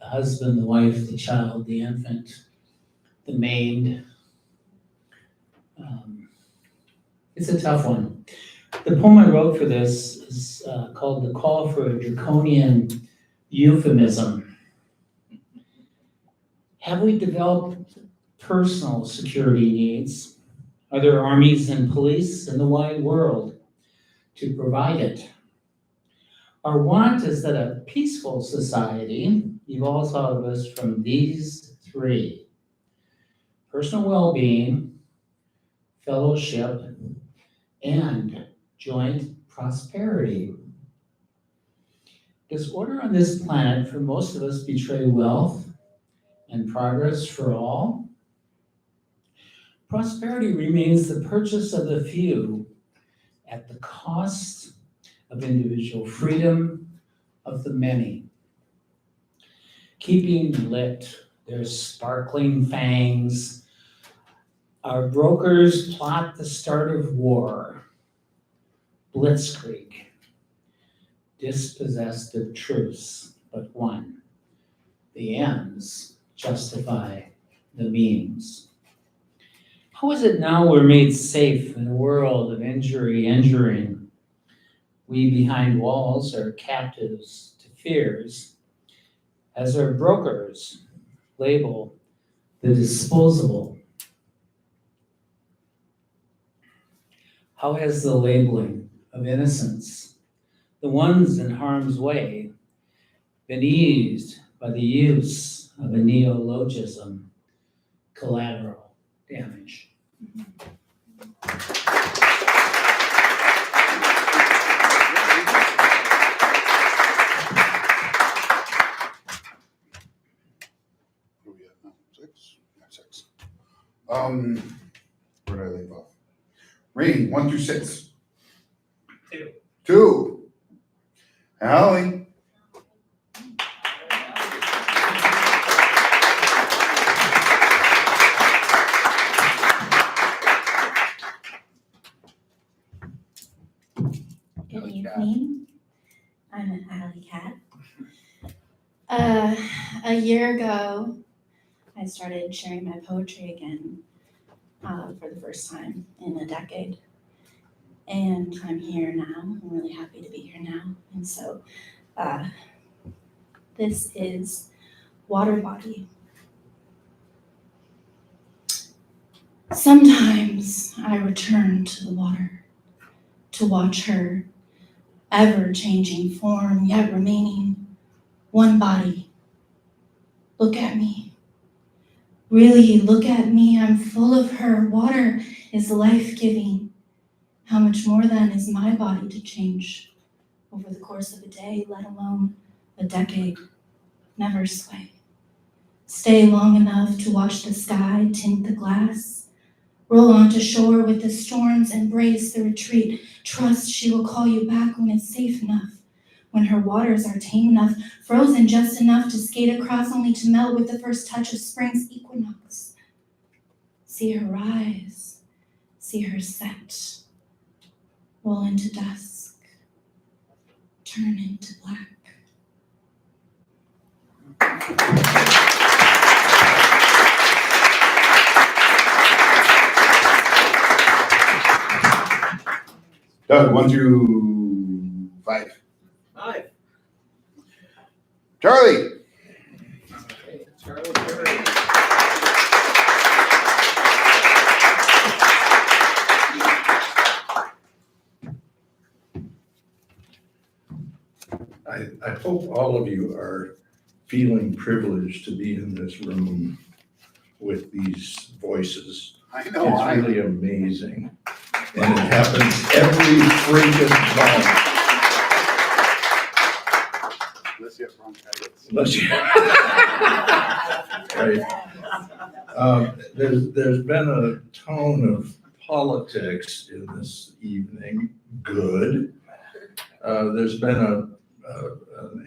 S10: the husband, the wife, the child, the infant, the maimed. It's a tough one. The poem I wrote for this is called The Call for a Draconian Euphemism. Have we developed personal security needs? Are there armies and police in the wide world to provide it? Our want is that a peaceful society evolves out of us from these 3: personal well-being, fellowship, and joint prosperity. Does order on this planet for most of us betray wealth and progress for all? Prosperity remains the purchase of the few at the cost of individual freedom of the many. Keeping lit their sparkling fangs, our brokers plot the start of war. Blitzkrieg, dispossessed of truce but one. The ends justify the means. How is it now we're made safe in a world of injuring? We behind walls are captives to fears, as our brokers label the disposable. How has the labeling of innocence, the ones in harm's way, been eased by the use of a neologism, collateral damage?
S2: Where we at now? 6? Yeah, 6. Where did I leave off? Raine, 1 through 6.
S10: 2.
S2: 2. Allie,
S11: A year ago, I started sharing my poetry again for the first time in a decade. And I'm here now. I'm really happy to be here now. And so this is Water Body. Sometimes I return to the water to watch her ever-changing form, yet remaining one body. Look at me. Really, look at me. I'm full of her. Water is life-giving. How much more then is my body to change over the course of a day, let alone a decade? Never sway. Stay long enough to watch the sky tint the glass. Roll onto shore with the storms, embrace the retreat. Trust she will call you back when it's safe enough, when her waters are tame enough, frozen just enough to skate across, only to melt with the first touch of spring's equinox. See her rise, see her set, roll into dusk, turn into black.
S2: Doug, 1 through 5.
S1: 5.
S2: Charlie.
S1: Okay, Charlie.
S12: I hope all of you are feeling privileged to be in this room with these voices.
S2: I know.
S12: It's really amazing. And it happens every freaking month.
S2: Unless you have bronchitis.
S12: Unless you. Right. There's been a tone of politics in this evening. Good. There's been an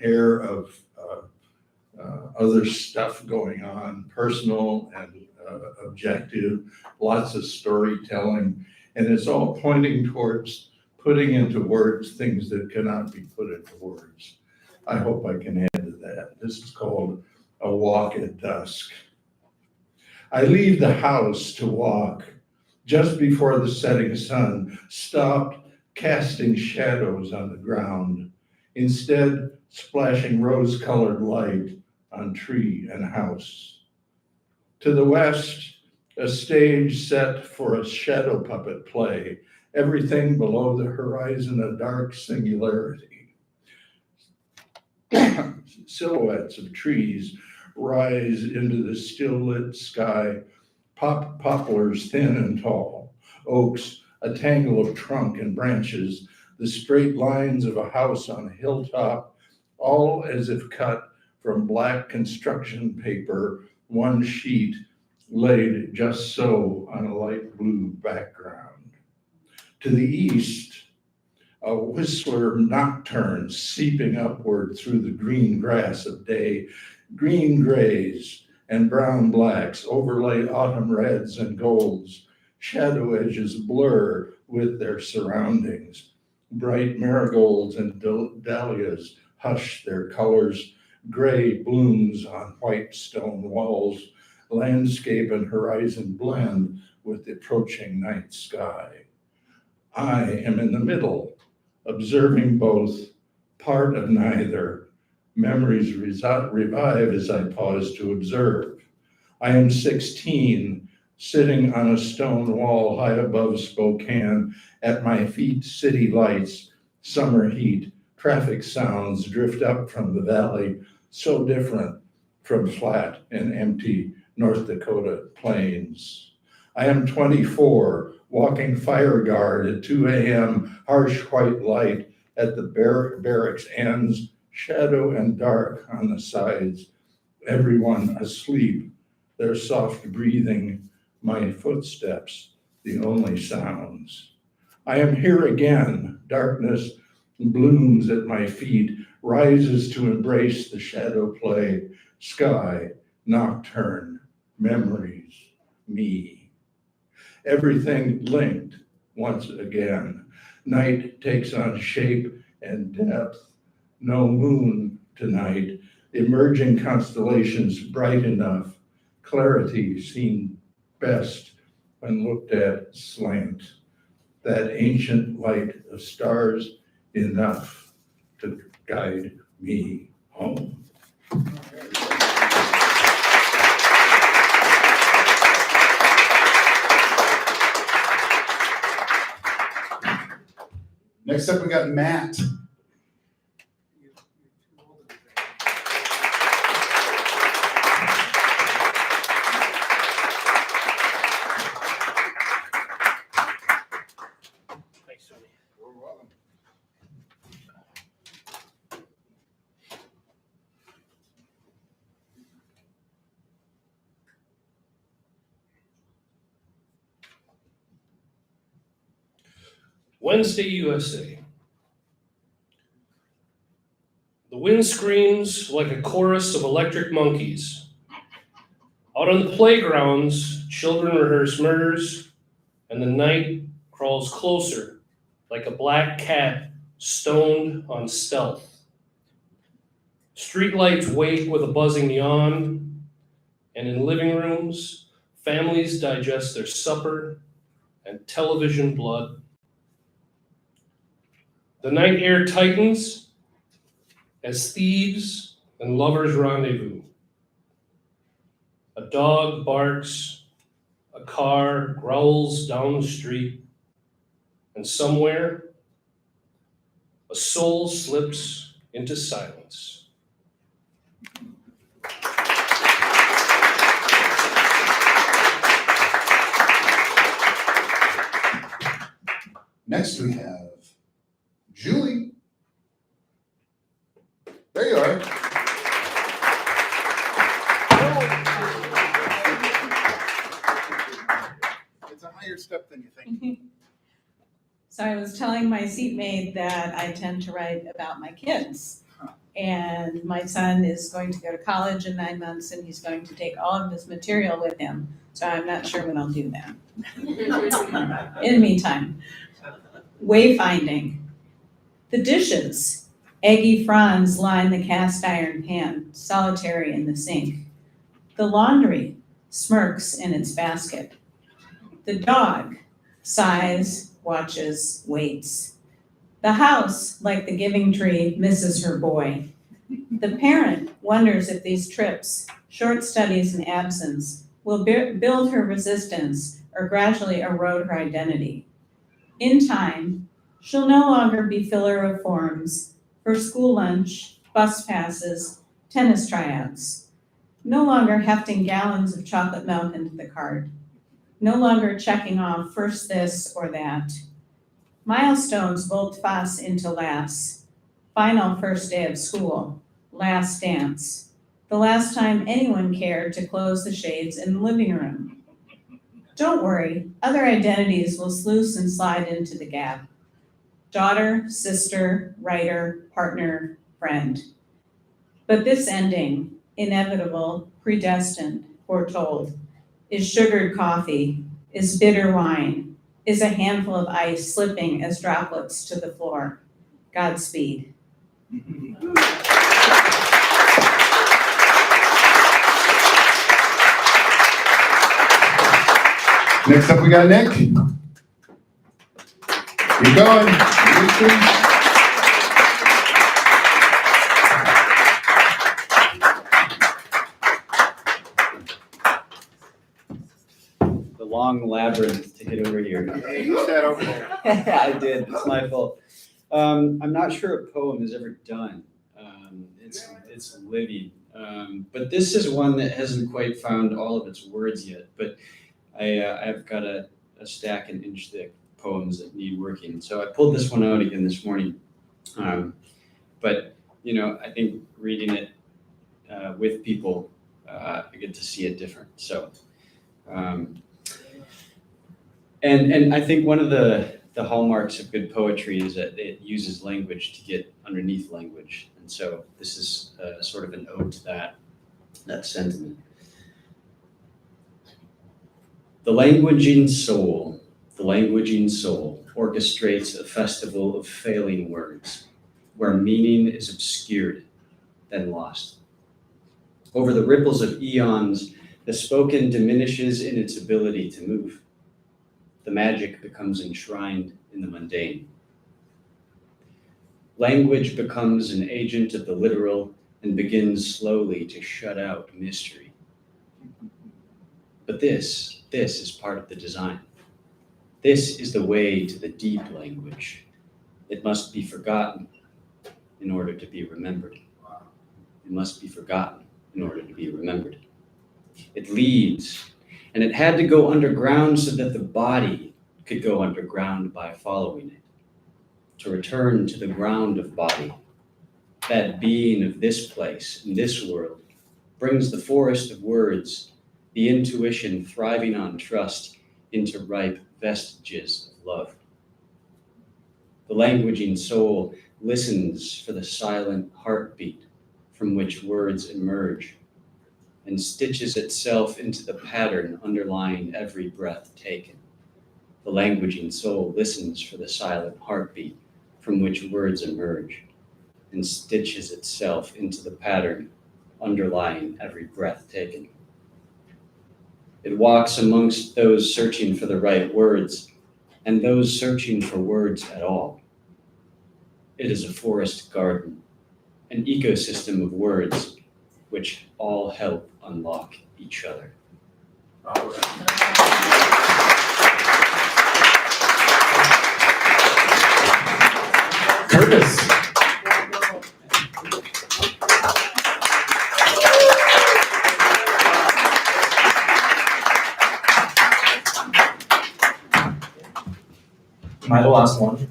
S12: air of other stuff going on, personal and objective, lots of storytelling, and it's all pointing towards putting into words things that cannot be put into words. I hope I can add to that. This is called A Walk at Dusk. I leave the house to walk just before the setting sun stopped casting shadows on the ground, instead splashing rose-colored light on tree and house. To the west, a stage set for a shadow puppet play, everything below the horizon a dark singularity. Silhouettes of trees rise into the still-lit sky, poplars thin and tall, oaks a tangle of trunk and branches, the straight lines of a house on a hilltop, all as if cut from black construction paper, one sheet laid just so on a light blue background. To the east, a whistler nocturne seeping upward through the green grass of day, green grays and brown blacks overlay autumn reds and golds, shadow edges blur with their surroundings. Bright marigolds and dahlias hush their colors, gray blooms on white stone walls, landscape and horizon blend with the approaching night sky. I am in the middle, observing both, part of neither. Memories revive as I pause to observe. I am 16, sitting on a stone wall high above Spokane. At my feet, city lights, summer heat, traffic sounds drift up from the valley, so different from flat and empty North Dakota plains. I am 24, walking fire guard at 2 a.m., harsh white light at the barracks ends, shadow and dark on the sides, everyone asleep, their soft breathing, my footsteps, the only sounds. I am here again, darkness blooms at my feet, rises to embrace the shadow play, sky, nocturne, memories, me. Everything linked once again. Night takes on shape and depth. No moon tonight, emerging constellations bright enough, clarity seen best when looked at slant, that ancient light of stars enough to guide me home.
S2: Next up, we got Matt. You're welcome.
S13: Wednesday, USA. The wind screams like a chorus of electric monkeys. Out on the playgrounds, children rehearse murders, and the night crawls closer like a black cat stoned on stealth. Streetlights wake with a buzzing yawn, and in living rooms, families digest their supper and television blood. The night air tightens as thieves and lovers rendezvous. A dog barks, a car growls down the street, and somewhere a soul slips into silence.
S2: Next, we have Julie. There you are. It's a higher step than you think.
S14: So I was telling my seatmate that I tend to write about my kids. And my son is going to go to college in 9 months and he's going to take all of this material with him. So I'm not sure when I'll do that. In the meantime, wayfinding. The dishes. Eggy fronds line the cast iron pan, solitary in the sink. The laundry smirks in its basket. The dog sighs, watches, waits. The house, like the giving tree, misses her boy. The parent wonders if these trips, short studies and absence, will build her resistance or gradually erode her identity. In time, she'll no longer be filler of forms for school lunch, bus passes, tennis tryouts. No longer hefting gallons of chocolate milk into the cart. No longer checking off first this or that. Milestones volte face into laughs. Final first day of school. Last dance. The last time anyone cared to close the shades in the living room. Don't worry, other identities will sluice and slide into the gap. Daughter, sister, writer, partner, friend. But this ending, inevitable, predestined, foretold, is sugared coffee, is bitter wine, is a handful of ice slipping as droplets to the floor. Godspeed.
S2: Next up, we got Nick. Keep going.
S15: The long labyrinth to get over here.
S2: Hey, you sat over there.
S15: I did, it's my fault. I'm not sure a poem is ever done. It's living. But this is one that hasn't quite found all of its words yet, but I've got a stack an inch thick poems that need working. So I pulled this one out again this morning. But, you know, I think reading it with people, I get to see it different. So, and I think one of the hallmarks of good poetry is that it uses language to get underneath language. And so this is sort of an ode to that sentiment. The languaging soul orchestrates a festival of failing words, where meaning is obscured, then lost. Over the ripples of eons, the spoken diminishes in its ability to move. The magic becomes enshrined in the mundane. Language becomes an agent of the literal and begins slowly to shut out mystery. But this is part of the design. This is the way to the deep language. It must be forgotten in order to be remembered. It must be forgotten in order to be remembered. It leads, and it had to go underground so that the body could go underground by following it. To return to the ground of body, that being of this place, in this world, brings the forest of words, the intuition thriving on trust, into ripe vestiges of love. The languaging soul listens for the silent heartbeat from which words emerge and stitches itself into the pattern underlying every breath taken. The languaging soul listens for the silent heartbeat from which words emerge and stitches itself into the pattern underlying every breath taken. It walks amongst those searching for the right words and those searching for words at all. It is a forest garden, an ecosystem of words which all help unlock each other.
S10: Purpose.
S16: Am I the last one?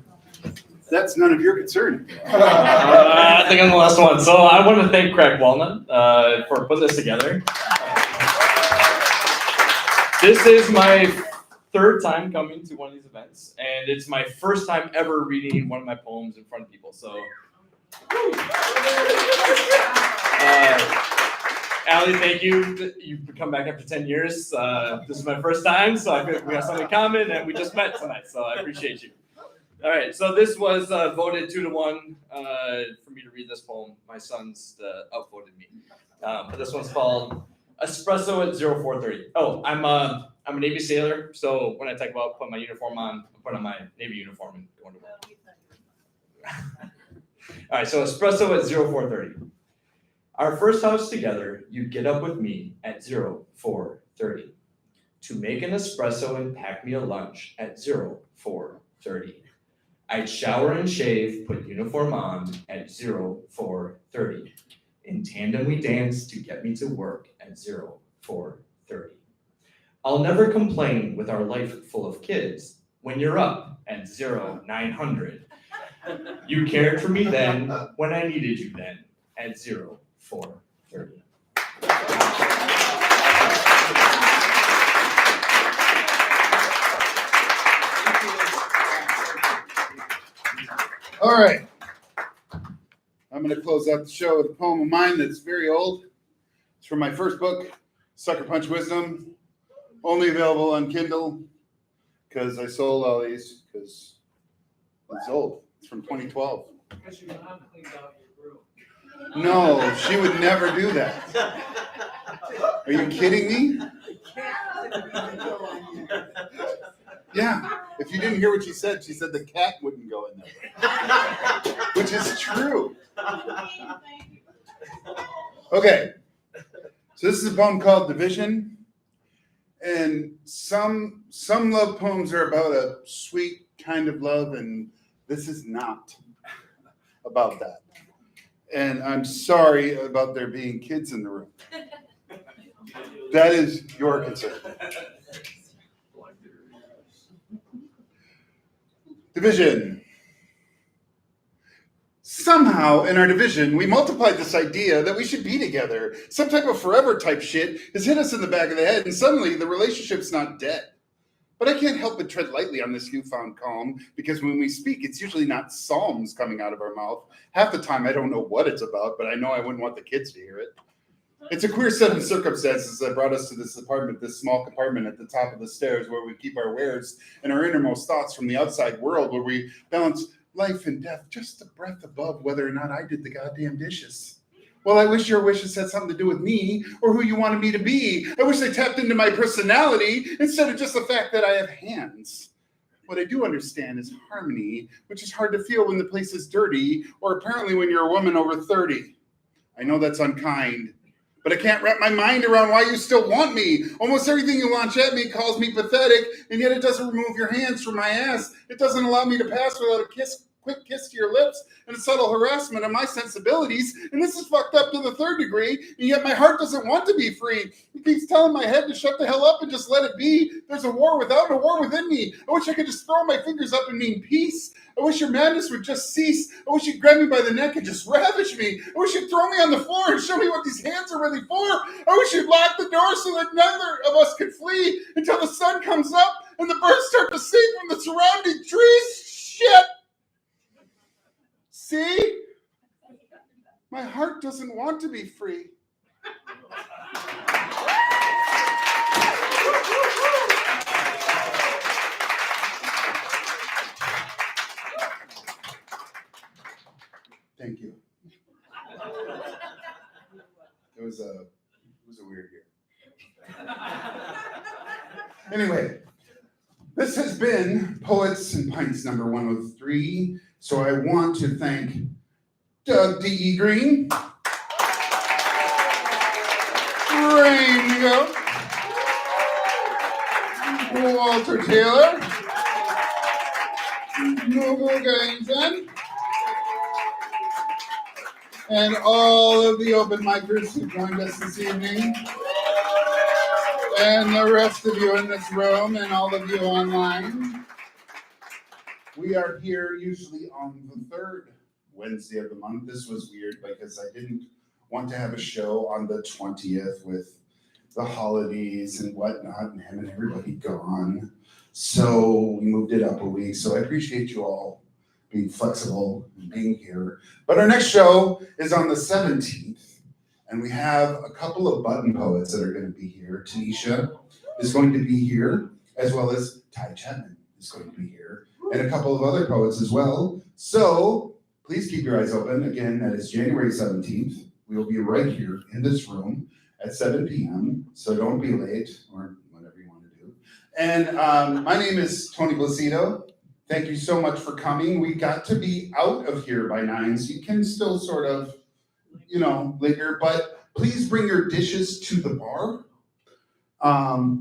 S2: That's none of your concern.
S16: I think I'm the last one. So I want to thank Craig Walnut for putting this together. This is my third time coming to one of these events, and it's my first time ever reading one of my poems in front of people. So, Allie, thank you. You've come back after 10 years. This is my first time, so I feel like we have something in common, and we just met tonight, so I appreciate you. All right, so this was voted 2-1 for me to read this poem. My sons outvoted me. But this one's called Espresso at 0430. Oh, I'm a Navy sailor, so when I talk about putting my uniform on, I'm putting on my Navy uniform and going to work. All right, so Espresso at 0430. Our first house together, you'd get up with me at 0430 to make an espresso and pack me a lunch at 0430. I'd shower and shave, put uniform on at 0430. In tandem we danced to get me to work at 0430. I'll never complain with our life full of kids when you're up at 0900. You cared for me then when I needed you then at 0430.
S2: All right. I'm going to close out the show with a poem of mine that's very old. It's from my first book, Sucker Punch Wisdom. Only available on Kindle because I sold all these because it's old. It's from 2012.
S1: Because your mom cleaned out your room.
S2: No, she would never do that. Are you kidding me? Yeah. If you didn't hear what she said the cat wouldn't go in there. Which is true. Okay. So this is a poem called Division. And some love poems are about a sweet kind of love, and this is not about that. And I'm sorry about there being kids in the room. That is your concern. Division. Somehow in our division, we multiplied this idea that we should be together. Some type of forever type shit has hit us in the back of the head, and suddenly the relationship's not dead. But I can't help but tread lightly on this newfound calm, because when we speak, it's usually not psalms coming out of our mouth. Half the time I don't know what it's about, but I know I wouldn't want the kids to hear it. It's a queer set of circumstances that brought us to this apartment, this small compartment at the top of the stairs where we keep our wares and our innermost thoughts from the outside world, where we balance life and death just a breath above whether or not I did the goddamn dishes. Well, I wish your wishes had something to do with me or who you wanted me to be. I wish they tapped into my personality instead of just the fact that I have hands. What I do understand is harmony, which is hard to feel when the place is dirty, or apparently when you're a woman over 30. I know that's unkind, but I can't wrap my mind around why you still want me. Almost everything you launch at me calls me pathetic, and yet it doesn't remove your hands from my ass. It doesn't allow me to pass without a quick kiss to your lips, and a subtle harassment of my sensibilities. And this is fucked up to the third degree, and yet my heart doesn't want to be free. It keeps telling my head to shut the hell up and just let it be. There's a war without and a war within me. I wish I could just throw my fingers up and mean peace. I wish your madness would just cease. I wish you'd grab me by the neck and just ravish me. I wish you'd throw me on the floor and show me what these hands are really for. I wish you'd lock the door so that neither of us could flee until the sun comes up and the birds start to sing from the surrounding trees. Shit! See? My heart doesn't want to be free. Thank you. It was a weird year. Anyway, this has been Poets and Pints number 103. So I want to thank Doug D.E. Green, Raine Ngo, Walter Taylor, Mugu Ganesan, and all of the open micers who joined us this evening, and the rest of you in this room, and all of you online. We are here usually on the third Wednesday of the month. This was weird because I didn't want to have a show on the 20th with the holidays and whatnot and having everybody gone. So we moved it up a week. So I appreciate you all being flexible and being here. But our next show is on the 17th. And we have a couple of button poets that are going to be here. Tanisha is going to be here, as well as Ty Chapman is going to be here, and a couple of other poets as well. So please keep your eyes open. Again, that is January 17th. We will be right here in this room at 7 p.m. So don't be late, or whatever you want to do. And my name is Tony Plocido. Thank you so much for coming. We got to be out of here by 9, so you can still sort of, linger, but please bring your dishes to the bar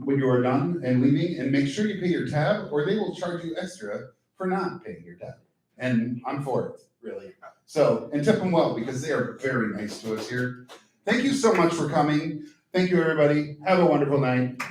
S2: when you are done and leaving, and make sure you pay your tab, or they will charge you extra for not paying your tab. And I'm for it, really. So, and tip them well, because they are very nice to us here. Thank you so much for coming. Thank you, everybody. Have a wonderful night.